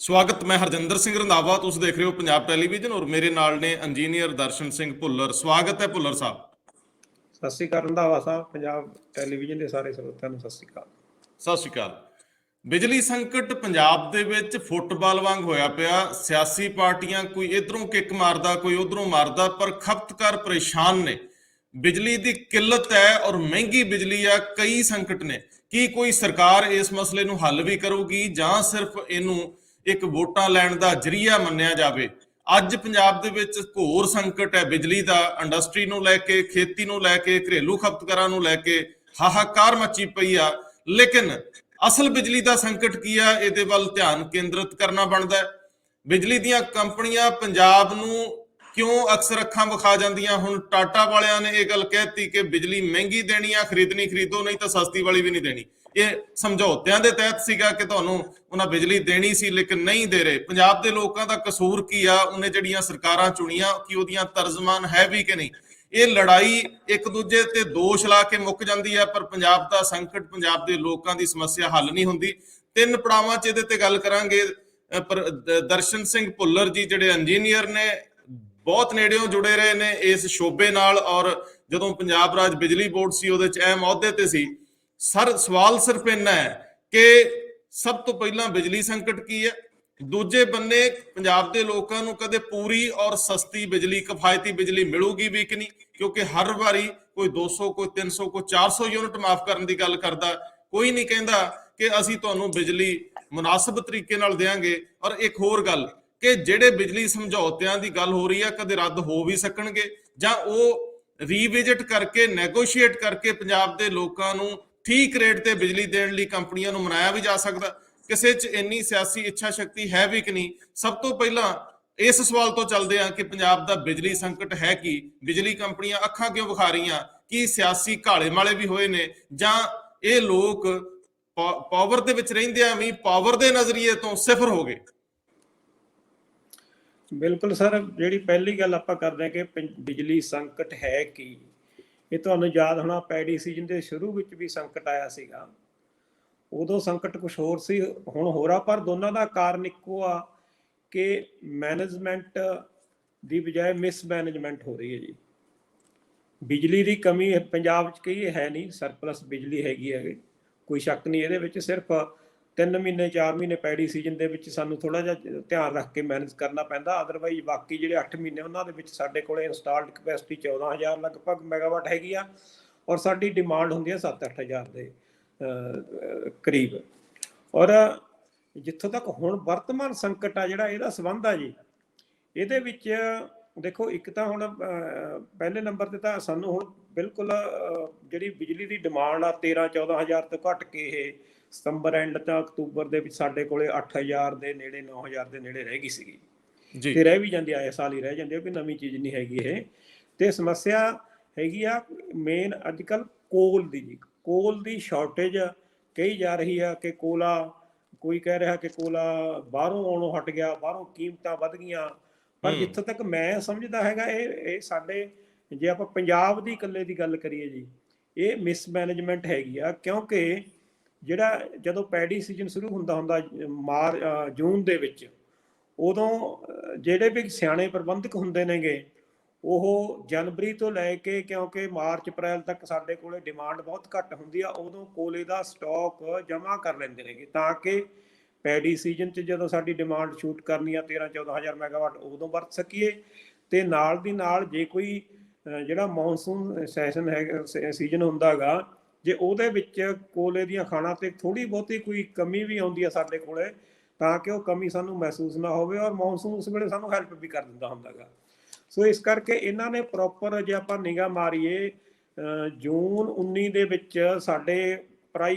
ਸਵਾਗਤ। ਮੈਂ ਹਰਜਿੰਦਰ ਸਿੰਘ ਰੰਧਾਵਾ, ਤੁਸੀਂ ਦੇਖ ਰਹੇ ਹੋ ਪੰਜਾਬ ਟੈਲੀਵਿਜ਼ਨ ਔਰ ਮੇਰੇ ਨਾਲ ਨੇ ਇੰਜੀਨੀਅਰ ਦਰਸ਼ਨ ਸਿੰਘ ਭੁੱਲਰ। ਸਵਾਗਤ ਹੈ ਭੁੱਲਰ ਸਾਹਿਬ। ਸਤਿ ਸ਼੍ਰੀ ਅਕਾਲ ਰੰਧਾਵਾ ਸਾਹਿਬ, ਪੰਜਾਬ ਟੈਲੀਵਿਜ਼ਨ ਦੇ ਸਾਰੇ ਸਰੋਤਿਆਂ ਨੂੰ ਸਤਿ ਸ਼੍ਰੀ ਅਕਾਲ। ਸਤਿ ਸ਼੍ਰੀ ਅਕਾਲ। ਬਿਜਲੀ ਸੰਕਟ ਪੰਜਾਬ ਦੇ ਵਿੱਚ ਫੁੱਟਬਾਲ ਵਾਂਗ ਹੋਇਆ ਪਿਆ। ਸਿਆਸੀ ਪਾਰਟੀਆਂ ਕੋਈ ਇਧਰੋਂ ਕਿੱਕ ਮਾਰਦਾ, ਕੋਈ ਉਧਰੋਂ ਮਾਰਦਾ, ਪਰ ਖਪਤਕਾਰ ਪਰੇਸ਼ਾਨ ਨੇ। ਬਿਜਲੀ ਦੀ ਕਿੱਲਤ ਹੈ ਔਰ ਮਹਿੰਗੀ ਬਿਜਲੀ ਆ। ਕਈ ਸੰਕਟ ਨੇ। ਕੀ ਕੋਈ ਸਰਕਾਰ ਇਸ ਮਸਲੇ ਨੂੰ ਹੱਲ ਵੀ ਕਰੂਗੀ ਜਾਂ ਸਿਰਫ ਇਹਨੂੰ ਇੱਕ ਵੋਟਾਂ ਲੈਣ ਦਾ ਜ਼ਰੀਆ ਮੰਨਿਆ ਜਾਵੇ? ਅੱਜ ਪੰਜਾਬ ਦੇ ਵਿੱਚ ਘੋਰ ਸੰਕਟ ਹੈ ਬਿਜਲੀ ਦਾ। ਇੰਡਸਟਰੀ ਨੂੰ ਲੈ ਕੇ, ਖੇਤੀ ਨੂੰ ਲੈ ਕੇ, ਘਰੇਲੂ ਖਪਤਕਾਰਾਂ ਨੂੰ ਲੈ ਕੇ ਹਾਹਾਕਾਰ ਮੱਚੀ ਪਈ ਆ। ਲੇਕਿਨ ਅਸਲ ਬਿਜਲੀ ਦਾ ਸੰਕਟ ਕੀ ਆ, ਇਹਦੇ ਵੱਲ ਧਿਆਨ ਕੇਂਦਰਿਤ ਕਰਨਾ ਬਣਦਾ ਹੈ। ਬਿਜਲੀ ਦੀਆਂ ਕੰਪਨੀਆਂ ਪੰਜਾਬ ਨੂੰ ਕਿਉਂ ਅਕਸਰ ਅੱਖਾਂ ਵਿਖਾ ਜਾਂਦੀਆਂ? ਹੁਣ ਟਾਟਾ ਵਾਲਿਆਂ ਨੇ ਇਹ ਗੱਲ ਕਹਿਤੀ ਕਿ ਬਿਜਲੀ ਮਹਿੰਗੀ ਦੇਣੀ ਆ, ਖਰੀਦਣੀ ਖਰੀਦੋ, ਨਹੀਂ ਤਾਂ ਸਸਤੀ ਵਾਲੀ ਵੀ ਨਹੀਂ ਦੇਣੀ। ਇਹ ਸਮਝੌਤਿਆਂ ਦੇ ਤਹਿਤ ਸੀਗਾ ਕਿ ਤੁਹਾਨੂੰ ਉਹਨਾਂ ਬਿਜਲੀ ਦੇਣੀ ਸੀ, ਲੇਕਿਨ ਨਹੀਂ ਦੇ ਰਹੇ। ਪੰਜਾਬ ਦੇ ਲੋਕਾਂ ਦਾ ਕਸੂਰ ਕੀ ਆ? ਉਹਨੇ ਜਿਹੜੀਆਂ ਸਰਕਾਰਾਂ ਚੁਣੀਆਂ ਕਿ ਉਹਦੀਆਂ ਤਰਜਮਾਨ ਹੈ ਵੀ ਕਿ ਨਹੀਂ? ਇਹ ਲੜਾਈ ਇੱਕ ਦੂਜੇ ਤੇ ਦੋਸ਼ ਲਾ ਕੇ ਮੁੱਕ ਜਾਂਦੀ ਹੈ, ਪਰ ਪੰਜਾਬ ਦਾ ਸੰਕਟ, ਪੰਜਾਬ ਦੇ ਲੋਕਾਂ ਦੀ ਸਮੱਸਿਆ ਹੱਲ ਨਹੀਂ ਹੁੰਦੀ। ਤਿੰਨ ਪੜਾਵਾਂ 'ਚ ਇਹਦੇ ਤੇ ਗੱਲ ਕਰਾਂਗੇ। ਪਰ ਦਰਸ਼ਨ ਸਿੰਘ ਭੁੱਲਰ ਜੀ ਜਿਹੜੇ ਇੰਜੀਨੀਅਰ ਨੇ, ਬਹੁਤ ਨੇੜਿਓਂ ਜੁੜੇ ਰਹੇ ਨੇ ਇਸ ਸ਼ੋਬੇ ਨਾਲ, ਔਰ ਜਦੋਂ ਪੰਜਾਬ ਰਾਜ ਬਿਜਲੀ ਬੋਰਡ ਸੀ ਉਹਦੇ 'ਚ ਅਹਿਮ ਅਹੁਦੇ ਤੇ ਸੀ। ਸਰ, ਸਵਾਲ ਸਿਰਫ ਇੰਨਾ ਹੈ ਕਿ ਸਭ ਤੋਂ ਪਹਿਲਾਂ ਬਿਜਲੀ ਸੰਕਟ ਕੀ ਹੈ, ਦੂਜੇ ਬੰਨੇ ਪੰਜਾਬ ਦੇ ਲੋਕਾਂ ਨੂੰ ਕਦੇ ਪੂਰੀ ਔਰ ਸਸਤੀ ਬਿਜਲੀ, ਕਿਫਾਇਤੀ ਬਿਜਲੀ ਮਿਲੂਗੀ ਵੀ ਕਿ ਨਹੀਂ? ਕਿਉਂਕਿ ਹਰ ਵਾਰੀ ਕੋਈ 200, ਕੋਈ 300, ਕੋਈ 400 ਯੂਨਿਟ ਮਾਫ ਕਰਨ ਦੀ ਗੱਲ ਕਰਦਾ। ਕੋਈ ਨਹੀਂ ਕਹਿੰਦਾ ਕਿ ਅਸੀਂ ਤੁਹਾਨੂੰ ਬਿਜਲੀ ਮੁਨਾਸਬ ਤਰੀਕੇ ਨਾਲ ਦੇਵਾਂਗੇ। ਔਰ ਇੱਕ ਹੋਰ ਗੱਲ ਕਿ ਜਿਹੜੇ ਬਿਜਲੀ ਸਮਝੌਤਿਆਂ ਦੀ ਗੱਲ ਹੋ ਰਹੀ ਆ, ਕਦੇ ਰੱਦ ਹੋ ਵੀ ਸਕਣਗੇ ਜਾਂ ਉਹ ਰੀਵਿਜ਼ਿਟ ਕਰਕੇ, ਨੈਗੋਸ਼ੀਏਟ ਕਰਕੇ ਪੰਜਾਬ ਦੇ ਲੋਕਾਂ ਨੂੰ ਠੀਕ ਰੇਟ ਤੇ ਬਿਜਲੀ ਦੇਣ ਲਈ ਕੰਪਨੀਆਂ ਨੂੰ ਮਨਾਇਆ ਵੀ ਜਾ ਸਕਦਾ। ਕਿਸੇ 'ਚ ਇੰਨੀ ਸਿਆਸੀ ਇੱਛਾ ਸ਼ਕਤੀ ਹੈ ਵੀ ਕਿ ਨਹੀਂ? ਸਭ ਤੋਂ ਪਹਿਲਾਂ ਇਸ ਸਵਾਲ ਤੋਂ ਚੱਲਦੇ ਆ ਕਿ ਪੰਜਾਬ ਦਾ ਬਿਜਲੀ ਸੰਕਟ ਹੈ ਕੀ? ਬਿਜਲੀ ਕੰਪਨੀਆਂ ਅੱਖਾਂ ਕਿਉਂ ਵਿਖਾ ਰਹੀਆਂ? ਕੀ ਸਿਆਸੀ ਘਾਲੇ ਮਾਲੇ ਵੀ ਹੋਏ ਨੇ ਜਾਂ ਇਹ ਲੋਕ ਪਾਵਰ ਦੇ ਵਿੱਚ ਰਹਿੰਦਿਆਂ ਵੀ ਪਾਵਰ ਦੇ ਨਜ਼ਰੀਏ ਤੋਂ ਸਿਫਰ ਹੋ ਗਏ? ਬਿਲਕੁਲ ਸਰ, ਜਿਹੜੀ ਪਹਿਲੀ ਗੱਲ ਆਪਾਂ ਕਰਦੇ ਹਾਂ ਕਿ ਬਿਜਲੀ ਸੰਕਟ ਹੈ ਕੀ, ਇਹ ਤੁਹਾਨੂੰ ਯਾਦ ਹੋਣਾ ਪੈਡੀ ਸੀਜ਼ਨ ਦੇ ਸ਼ੁਰੂ ਵਿੱਚ ਵੀ ਸੰਕਟ ਆਇਆ ਸੀਗਾ। ਉਦੋਂ ਸੰਕਟ ਕੁਝ ਹੋਰ ਸੀ, ਹੁਣ ਹੋਰ ਆ, ਪਰ ਦੋਨਾਂ ਦਾ ਕਾਰਨ ਇੱਕੋ ਆ ਕਿ ਮੈਨੇਜਮੈਂਟ ਦੀ ਬਜਾਏ ਮਿਸਮੈਨੇਜਮੈਂਟ ਹੋ ਰਹੀ ਹੈ ਜੀ। ਬਿਜਲੀ ਦੀ ਕਮੀ ਪੰਜਾਬ 'ਚ ਕਈ ਹੈ ਨਹੀਂ, ਸਰਪਲਸ ਬਿਜਲੀ ਹੈਗੀ ਹੈ, ਕੋਈ ਸ਼ੱਕ ਨਹੀਂ ਇਹਦੇ ਵਿੱਚ। ਸਿਰਫ 3 ਮਹੀਨੇ 4 ਮਹੀਨੇ ਪੈਡੀ ਸੀਜ਼ਨ ਦੇ ਵਿੱਚ ਸਾਨੂੰ ਥੋੜ੍ਹਾ ਜਿਹਾ ਧਿਆਨ ਰੱਖ ਕੇ ਮੈਨੇਜ ਕਰਨਾ ਪੈਂਦਾ। ਅਦਰਵਾਈਜ਼ ਬਾਕੀ ਜਿਹੜੇ 8 ਮਹੀਨੇ ਉਹਨਾਂ ਦੇ ਵਿੱਚ ਸਾਡੇ ਕੋਲ ਇੰਸਟਾਲਡ ਕਪੈਸਿਟੀ 14,000 ਲਗਭਗ ਮੈਗਾਵਾਟ ਹੈਗੀ ਆ, ਔਰ ਸਾਡੀ ਡਿਮਾਂਡ ਹੁੰਦੀ ਹੈ 7-8 ਹਜ਼ਾਰ ਦੇ ਕਰੀਬ। ਔਰ ਜਿੱਥੋਂ ਤੱਕ ਹੁਣ ਵਰਤਮਾਨ ਸੰਕਟ ਆ ਜਿਹੜਾ, ਇਹਦਾ ਸੰਬੰਧ ਆ ਜੀ, ਇਹਦੇ ਵਿੱਚ ਦੇਖੋ, ਇੱਕ ਤਾਂ ਹੁਣ ਪਹਿਲੇ ਨੰਬਰ 'ਤੇ ਤਾਂ ਸਾਨੂੰ ਹੁਣ ਬਿਲਕੁਲ ਜਿਹੜੀ ਬਿਜਲੀ ਦੀ ਡਿਮਾਂਡ ਆ 13-14 ਹਜ਼ਾਰ ਤੋਂ ਘੱਟ ਕੇ ਇਹ ਸਤੰਬਰ ਐਂਡ ਤਾਂ ਅਕਤੂਬਰ ਦੇ ਵਿੱਚ ਸਾਡੇ ਕੋਲੇ 8,000 ਦੇ ਨੇੜੇ, 9,000 ਦੇ ਨੇੜੇ ਰਹਿ ਗਈ ਸੀਗੀ ਤੇ ਰਹਿ ਵੀ ਜਾਂਦੀ, ਆਏ ਸਾਲ ਹੀ ਰਹਿ ਜਾਂਦੀ, ਕੋਈ ਨਵੀਂ ਚੀਜ਼ ਨਹੀਂ ਹੈਗੀ ਇਹ। ਤੇ ਸਮੱਸਿਆ ਹੈਗੀ ਆ ਮੇਨ ਅੱਜ ਕੱਲ੍ਹ ਕੋਲ ਦੀ ਜੀ। ਕੋਲ ਦੀ ਸ਼ਾਰਟੇਜ ਕਹੀ ਜਾ ਰਹੀ ਆ ਕਿ ਕੋਲਾ, ਕੋਈ ਕਹਿ ਰਿਹਾ ਕਿ ਕੋਲਾ ਬਾਹਰੋਂ ਆਉਣੋਂ ਹਟ ਗਿਆ, ਬਾਹਰੋਂ ਕੀਮਤਾਂ ਵੱਧ ਗਈਆਂ। ਪਰ ਜਿੱਥੋਂ ਤੱਕ ਮੈਂ ਸਮਝਦਾ ਹੈਗਾ, ਇਹ ਸਾਡੇ, ਜੇ ਆਪਾਂ ਪੰਜਾਬ ਦੀ ਇਕੱਲੇ ਦੀ ਗੱਲ ਕਰੀਏ ਜੀ, ਇਹ ਮਿਸਮੈਨੇਜਮੈਂਟ ਹੈਗੀ ਆ। ਕਿਉਂਕਿ ਜਿਹੜਾ ਜਦੋਂ ਪੈਡੀ ਸੀਜ਼ਨ ਸ਼ੁਰੂ ਹੁੰਦਾ ਜੂਨ ਦੇ ਵਿੱਚ, ਉਦੋਂ ਜਿਹੜੇ ਵੀ ਸਿਆਣੇ ਪ੍ਰਬੰਧਕ ਹੁੰਦੇ ਨੇਗੇ, ਉਹ ਜਨਵਰੀ ਤੋਂ ਲੈ ਕੇ, ਕਿਉਂਕਿ ਮਾਰਚ ਅਪ੍ਰੈਲ ਤੱਕ ਸਾਡੇ ਕੋਲੇ ਡਿਮਾਂਡ ਬਹੁਤ ਘੱਟ ਹੁੰਦੀ ਆ, ਉਦੋਂ ਕੋਲੇ ਦਾ ਸਟਾਕ ਜਮ੍ਹਾਂ ਕਰ ਲੈਂਦੇ ਨੇਗੇ ਤਾਂ ਕਿ ਪੈਡੀ ਸੀਜ਼ਨ 'ਚ ਜਦੋਂ ਸਾਡੀ ਡਿਮਾਂਡ ਸ਼ੂਟ ਕਰਨੀ ਆ 13-14 ਹਜ਼ਾਰ ਮੈਗਾਵਾਟ, ਉਦੋਂ ਵਰਤ ਸਕੀਏ। ਤੇ ਨਾਲ ਦੀ ਨਾਲ ਜੇ ਕੋਈ ਜਿਹੜਾ ਮੌਨਸੂਨ ਸੈਸ਼ਨ ਹੈਗਾ, ਸੀਜ਼ਨ ਹੁੰਦਾ ਗਾ, ਜੇ ਉਹਦੇ ਵਿੱਚ ਕੋਲੇ ਦੀਆਂ ਖਾਣਾਂ ਤੇ ਥੋੜ੍ਹੀ ਬਹੁਤੀ ਕੋਈ ਕਮੀ ਵੀ ਆਉਂਦੀ ਆ ਸਾਡੇ ਕੋਲੇ, ਤਾਂ ਕਿ ਉਹ ਕਮੀ ਸਾਨੂੰ ਮਹਿਸੂਸ ਨਾ ਹੋਵੇ, ਔਰ ਮੌਨਸੂਨ ਉਸ ਵੇਲੇ ਸਾਨੂੰ ਹੈਲਪ ਵੀ ਕਰ ਦਿੰਦਾ ਹੁੰਦਾ ਗਾ। ਸੋ ਇਸ ਕਰਕੇ ਇਹਨਾਂ ਨੇ ਪ੍ਰੋਪਰ, ਜੇ ਆਪਾਂ ਨਿਗਾਹ ਮਾਰੀਏ, ਜੂਨ 19 ਦੇ ਵਿੱਚ ਸਾਡੇ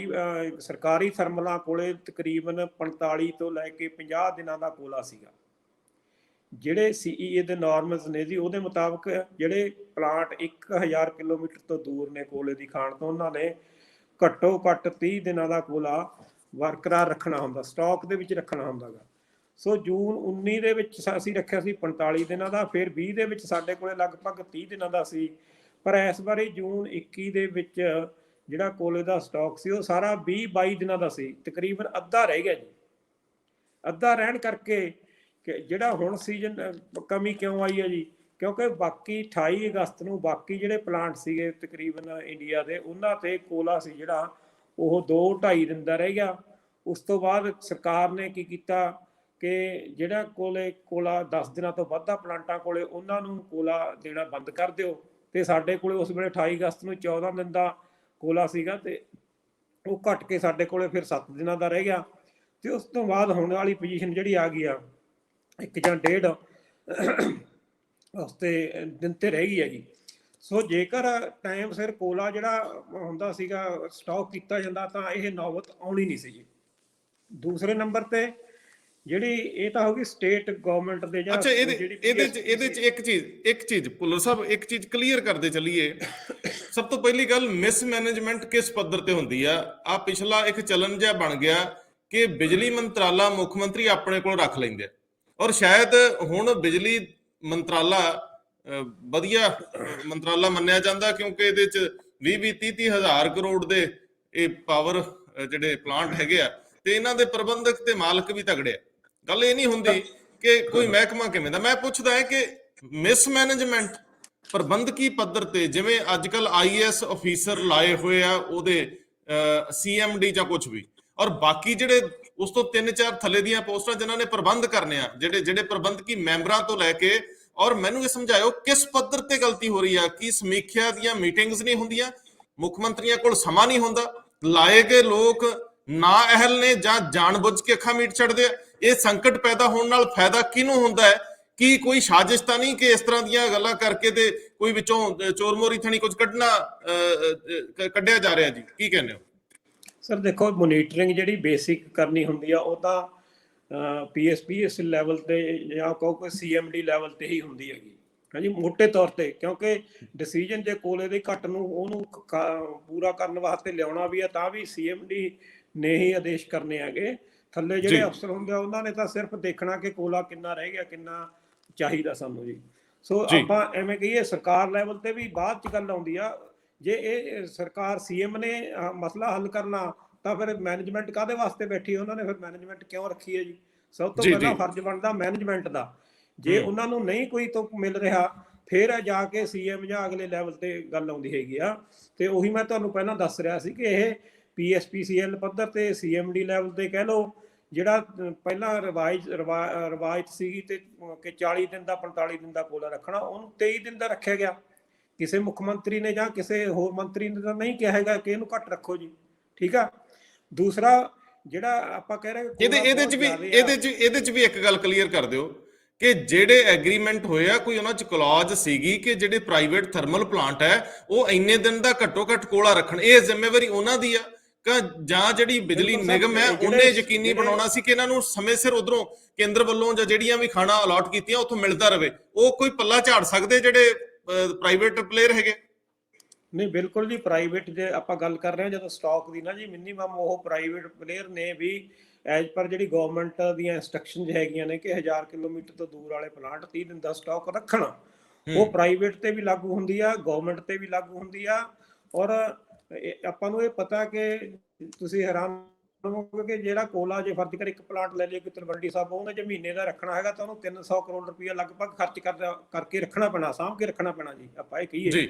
ਸਰਕਾਰੀ ਥਰਮਲਾਂ ਕੋਲੇ ਤਕਰੀਬਨ 45 ਤੋਂ ਲੈ ਕੇ 50 ਦਿਨਾਂ ਦਾ ਕੋਲਾ ਸੀਗਾ। ਜਿਹੜੇ CEA ਦੇ ਨਾਰਮਲਸ ਨੇ ਜੀ, ਉਹਦੇ ਮੁਤਾਬਕ ਜਿਹੜੇ ਪਲਾਂਟ 1000 ਕਿਲੋਮੀਟਰ ਤੋਂ ਦੂਰ ਨੇ ਕੋਲੇ ਦੀ ਖਾਣ ਤੋਂ, ਉਹਨਾਂ ਨੇ ਘੱਟੋ ਘੱਟ 30 ਦਿਨਾਂ ਦਾ ਕੋਲਾ ਬਰਕਰਾਰ ਰੱਖਣਾ ਹੁੰਦਾ, ਸਟਾਕ ਦੇ ਵਿੱਚ ਰੱਖਣਾ ਹੁੰਦਾ ਗਾ। ਸੋ ਜੂਨ 19 ਦੇ ਵਿੱਚ ਅਸੀਂ ਰੱਖਿਆ ਸੀ 45 ਦਿਨਾਂ ਦਾ, ਫਿਰ 20 ਦੇ ਵਿੱਚ ਸਾਡੇ ਕੋਲੇ ਲਗਭਗ 30 ਦਿਨਾਂ ਦਾ ਸੀ। ਪਰ ਇਸ ਵਾਰੀ ਜੂਨ 21 ਦੇ ਵਿੱਚ ਜਿਹੜਾ ਕੋਲੇ ਦਾ ਸਟਾਕ ਸੀ, ਉਹ ਸਾਰਾ 20-22 ਦਿਨਾਂ ਦਾ ਸੀ, ਤਕਰੀਬਨ ਅੱਧਾ ਰਹਿ ਗਿਆ ਜੀ। ਅੱਧਾ ਰਹਿਣ ਕਰਕੇ ਕਿ ਜਿਹੜਾ ਹੁਣ ਸੀਜ਼ਨ ਕਮੀ ਕਿਉਂ ਆਈ ਹੈ ਜੀ, ਕਿਉਂਕਿ ਬਾਕੀ 28 ਅਗਸਤ ਨੂੰ ਬਾਕੀ ਜਿਹੜੇ ਪਲਾਂਟ ਸੀਗੇ ਤਕਰੀਬਨ ਇੰਡੀਆ ਦੇ, ਉਹਨਾਂ ਤੇ ਕੋਲਾ ਸੀ ਜਿਹੜਾ ਉਹ 2-2.5 ਦਿਨ ਦਾ ਰਹਿ ਗਿਆ। ਉਸ ਤੋਂ ਬਾਅਦ ਸਰਕਾਰ ਨੇ ਕੀ ਕੀਤਾ ਕਿ ਜਿਹੜਾ ਕੋਲਾ 10 ਦਿਨਾਂ ਤੋਂ ਵੱਧਾ ਪਲਾਂਟਾਂ ਕੋਲੇ, ਉਹਨਾਂ ਨੂੰ ਕੋਲਾ ਦੇਣਾ ਬੰਦ ਕਰ ਦਿਓ। ਤੇ ਸਾਡੇ ਕੋਲੇ ਉਸ ਵੇਲੇ 28 ਅਗਸਤ ਨੂੰ 14 ਦਿਨ ਦਾ ਕੋਲਾ ਸੀਗਾ, ਤੇ ਉਹ ਘਟ ਕੇ ਸਾਡੇ ਕੋਲੇ ਫਿਰ 7 ਦਿਨਾਂ ਦਾ ਰਹਿ ਗਿਆ। ਤੇ ਉਸ ਤੋਂ ਬਾਅਦ ਹੁਣ ਵਾਲੀ ਪੋਜੀਸ਼ਨ ਜਿਹੜੀ ਆ ਗਈ ਆ 1 ਜਾਂ 1.5 ਹਫ਼ਤੇ ਦਿਨ ਤੇ ਰਹਿ ਗਈ ਹੈ ਜੀ। ਸੋ ਜੇਕਰ ਟਾਈਮ ਸਿਰ ਕੋਲਾ ਜਿਹੜਾ ਹੁੰਦਾ ਸੀਗਾ ਸਟਾਕ ਕੀਤਾ ਜਾਂਦਾ ਤਾਂ ਇਹ ਨੌਬਤ ਆਉਣੀ ਨਹੀਂ ਸੀ ਜੀ। ਦੂਸਰੇ ਨੰਬਰ ਤੇ ਜਿਹੜੀ ਇਹ ਤਾਂ ਹੋ ਗਈ ਸਟੇਟ ਗਵਰਨਮੈਂਟ ਦੇ ਜਾਂ ਅੱਛਾ, ਇਹਦੇ ਚ ਇੱਕ ਚੀਜ਼ ਭੁੱਲਰ ਸਾਹਿਬ, ਇੱਕ ਚੀਜ਼ ਕਲੀਅਰ ਕਰਦੇ ਚੱਲੀਏ। ਸਭ ਤੋਂ ਪਹਿਲੀ ਗੱਲ, ਮਿਸਮੈਨੇਜਮੈਂਟ ਕਿਸ ਪੱਧਰ ਤੇ ਹੁੰਦੀ ਆ ਪਿਛਲਾ ਇੱਕ ਚਲਨ ਜਿਹਾ ਬਣ ਗਿਆ ਕਿ ਬਿਜਲੀ ਮੰਤਰਾਲਾ ਮੁੱਖ ਮੰਤਰੀ ਆਪਣੇ ਕੋਲ ਰੱਖ ਲੈਂਦੇ, ਔਰ ਸ਼ਾਇਦ ਹੁਣ ਬਿਜਲੀ ਮੰਤਰਾਲਾ ਵਧੀਆ ਮੰਤਰਾਲਾ ਮੰਨਿਆ ਜਾਂਦਾ ਕਿਉਂਕਿ ਇਹਦੇ ਚ 20-30 ਹਜ਼ਾਰ ਕਰੋੜ ਦੇ ਇਹ ਪਾਵਰ ਜਿਹੜੇ ਪਲਾਂਟ ਹੈਗੇ ਆ, ਤੇ ਇਹਨਾਂ ਦੇ ਪ੍ਰਬੰਧਕ ਤੇ ਮਾਲਕ ਵੀ ਤਗੜੇ ਆ। ਗੱਲ ਇਹ ਨਹੀਂ ਹੁੰਦੀ ਕਿ ਕੋਈ ਮਹਿਕਮਾ ਕਿਵੇਂ ਦਾ। ਮੈਂ ਪੁੱਛਦਾ ਹੈ ਕਿ ਮਿਸਮੈਨੇਜਮੈਂਟ ਪ੍ਰਬੰਧਕੀ ਪੱਧਰ ਤੇ, ਜਿਵੇਂ ਅੱਜ ਕੱਲ IAS ਅਫੀਸਰ ਲਾਏ ਹੋਏ ਆ ਉਹਦੇ CMD ਜਾਂ ਕੁਝ ਵੀ, ਔਰ ਬਾਕੀ ਜਿਹੜੇ ਉਸ ਤੋਂ 3-4 ਥੱਲੇ ਦੀਆਂ ਪੋਸਟਾਂ ਜਿਨ੍ਹਾਂ ਨੇ ਪ੍ਰਬੰਧ ਕਰਨੇ ਆ, ਜਿਹੜੇ ਪ੍ਰਬੰਧਕੀ ਮੈਂਬਰਾਂ ਤੋਂ ਲੈ ਕੇ, ਔਰ ਮੈਨੂੰ ਇਹ ਸਮਝਾਇਓ ਕਿਸ ਪੱਧਰ ਤੇ ਗਲਤੀ ਹੋ ਰਹੀ ਆ। ਕੀ ਸਮੀਖਿਆ ਦੀਆਂ ਮੀਟਿੰਗਸ ਨਹੀਂ ਹੁੰਦੀਆਂ, ਮੁੱਖ ਮੰਤਰੀਆਂ ਕੋਲ ਸਮਾਂ ਨਹੀਂ ਹੁੰਦਾ, ਲਾਏ ਗਏ ਲੋਕ ਨਾ ਅਹਿਲ ਨੇ ਜਾਂ ਜਾਣਬੁੱਝ ਕੇ ਅੱਖਾਂ ਮੀਟ ਛੱਡਦੇ ਆ? ਇਹ ਸੰਕਟ ਪੈਦਾ ਹੋਣ ਨਾਲ ਫਾਇਦਾ ਕਿਹਨੂੰ ਹੁੰਦਾ ਹੈ? ਕੀ ਕੋਈ ਸਾਜ਼ਿਸ਼ ਤਾਂ ਨਹੀਂ ਕਿ ਇਸ ਤਰ੍ਹਾਂ ਦੀਆਂ ਗੱਲਾਂ ਕਰਕੇ ਤੇ ਕੋਈ ਵਿੱਚੋਂ ਚੋਰ ਮੋਰੀ ਥਣੀ ਕੁਝ ਕੱਢਿਆ ਜਾ ਰਿਹਾ ਜੀ? ਕੀ ਕਹਿੰਦੇ ਹੋ ਸਰ? ਦੇਖੋ, ਮੋਨੀਟਰਿੰਗ ਜਿਹੜੀ ਬੇਸਿਕ ਕਰਨੀ ਹੁੰਦੀ ਆ ਉਹ ਤਾਂ PSPS ਲੈਵਲ ਤੇ ਜਾਂ ਕੋਈ CMD ਲੈਵਲ ਤੇ ਹੀ ਹੁੰਦੀ ਹੈਗੀ ਹਾਂਜੀ, ਮੋਟੇ ਤੌਰ ਤੇ। ਕਿਉਂਕਿ ਡਿਸੀਜਨ ਜੇ ਕੋਲੇ ਦੇ ਘੱਟ ਨੂੰ ਉਹਨੂੰ ਪੂਰਾ ਕਰਨ ਵਾਸਤੇ ਲਿਆਉਣਾ ਵੀ ਆ ਤਾਂ ਵੀ CMD ਨੇ ਹੀ ਆਦੇਸ਼ ਕਰਨੇ ਹੈਗੇ। ਥੱਲੇ ਜਿਹੜੇ ਅਫਸਰ ਹੁੰਦੇ ਆ ਉਹਨਾਂ ਨੇ ਤਾਂ ਸਿਰਫ ਦੇਖਣਾ ਕਿ ਕੋਲਾ ਕਿੰਨਾ ਰਹਿ ਗਿਆ, ਕਿੰਨਾ ਚਾਹੀਦਾ ਸਾਨੂੰ ਜੀ। ਸੋ ਆਪਾਂ ਐਵੇਂ ਕਹੀਏ ਸਰਕਾਰ ਲੈਵਲ ਤੇ ਵੀ ਬਾਅਦ ਚ ਗੱਲ ਆਉਂਦੀ ਆ। ਜੇ ਇਹ ਸਰਕਾਰ CM ਨੇ ਮਸਲਾ ਹੱਲ ਕਰਨਾ ਤਾਂ ਫਿਰ ਮੈਨੇਜਮੈਂਟ ਕਾਹਦੇ ਵਾਸਤੇ ਬੈਠੀ? ਉਹਨਾਂ ਨੇ ਫਿਰ ਮੈਨੇਜਮੈਂਟ ਕਿਉਂ ਰੱਖੀ ਹੈ ਜੀ? ਸਭ ਤੋਂ ਪਹਿਲਾਂ ਫਰਜ਼ ਬਣਦਾ ਮੈਨੇਜਮੈਂਟ ਦਾ। ਜੇ ਉਹਨਾਂ ਨੂੰ ਨਹੀਂ ਕੋਈ ਤੁਕ ਮਿਲ ਰਿਹਾ ਫਿਰ ਜਾ ਕੇ CM ਜਾਂ ਅਗਲੇ ਲੈਵਲ ਤੇ ਗੱਲ ਆਉਂਦੀ ਹੈਗੀ ਆ। ਤੇ ਉਹੀ ਮੈਂ ਤੁਹਾਨੂੰ ਪਹਿਲਾਂ ਦੱਸ ਰਿਹਾ ਸੀ ਕਿ ਇਹ PSPCL ਪੱਧਰ ਤੇ CMD ਲੈਵਲ ਤੇ ਕਹਿ ਲਓ, ਜਿਹੜਾ ਪਹਿਲਾਂ ਰਵਾਇਤ ਸੀਗੀ ਤੇ ਕਿ 40 ਦਿਨ ਦਾ 45 ਦਿਨ ਦਾ ਕੋਲਾ ਰੱਖਣਾ, ਉਹਨੂੰ 23 ਦਿਨ ਦਾ ਰੱਖਿਆ ਗਿਆ। ਕਿਸੇ ਮੁੱਖ ਮੰਤਰੀ ਨੇ ਜਾਂ ਕਿਸੇ ਹੋਰ ਮੰਤਰੀ ਨੇ ਤਾਂ ਨਹੀਂ ਕਿਹਾ ਹੈਗਾ ਕਿ ਇਹਨੂੰ ਘੱਟ ਰੱਖੋ ਜੀ, ਠੀਕ ਆ। ਦੂਸਰਾ ਜਿਹੜਾ ਆਪਾਂ ਕਹਿ ਰਹੇ ਇਹਦੇ ਚ ਵੀ ਇੱਕ ਗੱਲ ਕਲੀਅਰ ਕਰ ਦਿਓ ਕਿ ਜਿਹੜੇ ਐਗਰੀਮੈਂਟ ਹੋਏ ਆ, ਕੋਈ ਉਹਨਾਂ ਚ ਕਲੌਜ਼ ਸੀਗੀ ਕਿ ਜਿਹੜੇ ਪ੍ਰਾਈਵੇਟ ਥਰਮਲ ਪਲਾਂਟ ਹੈ ਉਹ ਇੰਨੇ ਦਿਨ ਦਾ ਘੱਟੋ ਘੱਟ ਕੋਲਾ ਰੱਖਣ, ਇਹ ਜ਼ਿੰਮੇਵਾਰੀ ਉਹਨਾਂ ਦੀ ਆ ਜਾਂ ਜਿਹੜੀ ਬਿਜਲੀ ਨਿਗਮ ਹੈ ਉਹਨੇ ਯਕੀਨੀ ਬਣਾਉਣਾ ਸੀ ਕਿ ਇਹਨਾਂ ਨੂੰ ਸਮੇਂ ਸਿਰ ਉਧਰੋਂ ਕੇਂਦਰ ਵੱਲੋਂ ਜਾਂ ਜਿਹੜੀਆਂ ਵੀ ਖਾਣਾ ਅਲਾਟ ਕੀਤੀਆਂ ਉੱਥੋਂ ਮਿਲਦਾ ਰਹੇ? ਉਹ ਕੋਈ ਪੱਲਾ ਝਾੜ ਸਕਦੇ ਜਿਹੜੇ ਪ੍ਰਾਈਵੇਟ ਪਲੇਅਰ ਹੈਗੇ? ਨਹੀਂ, ਬਿਲਕੁਲ ਜੀ। ਪ੍ਰਾਈਵੇਟ ਜੇ ਆਪਾਂ ਗੱਲ ਕਰ ਰਹੇ ਹਾਂ ਜਦੋਂ ਸਟਾਕ ਦੀ ਨਾ ਜੀ, ਮਿਨੀਮਮ ਉਹ ਪ੍ਰਾਈਵੇਟ ਪਲੇਅਰ ਨੇ ਵੀ ਐਜ਼ ਪਰ ਜਿਹੜੀ ਗਵਰਨਮੈਂਟ ਦੀਆਂ ਇੰਸਟਰਕਸ਼ਨ ਹੈਗੀਆਂ ਨੇ ਕਿ 1000 ਕਿਲੋਮੀਟਰ ਤੋਂ ਦੂਰ ਵਾਲੇ ਪਲਾਂਟ 30 ਦਿਨ ਦਾ ਸਟਾਕ ਰੱਖਣਾ, ਉਹ ਪ੍ਰਾਈਵੇਟ ਤੇ ਵੀ ਲਾਗੂ ਹੁੰਦੀ ਆ, ਗਵਰਨਮੈਂਟ ਤੇ ਵੀ ਲਾਗੂ ਹੁੰਦੀ ਆ। ਔਰ ਆਪਾਂ ਨੂੰ ਇਹ ਪਤਾ ਕਿ ਤੁਸੀਂ ਹੈਰਾਨ ਹੋਵੋਗੇ ਕਿ ਜਿਹੜਾ ਕੋਲਾ ਜੇ ਫਰਜ਼ ਕਰ ਇੱਕ ਪਲਾਂਟ ਲੈ ਲਿਆ ਕਿ ਤਲਵੰਡੀ ਸਾਹਿਬ, ਉਹਨੇ ਜੇ ਮਹੀਨੇ ਦਾ ਰੱਖਣਾ ਹੈਗਾ ਤਾਂ ਉਹਨੂੰ 300 ਕਰੋੜ ਰੁਪਇਆ ਲਗਭਗ ਖਰਚ ਕਰਕੇ ਰੱਖਣਾ ਪੈਣਾ, ਸਾਂਭ ਕੇ ਰੱਖਣਾ ਪੈਣਾ ਜੀ, ਆਪਾਂ ਇਹ ਕਹੀਏ।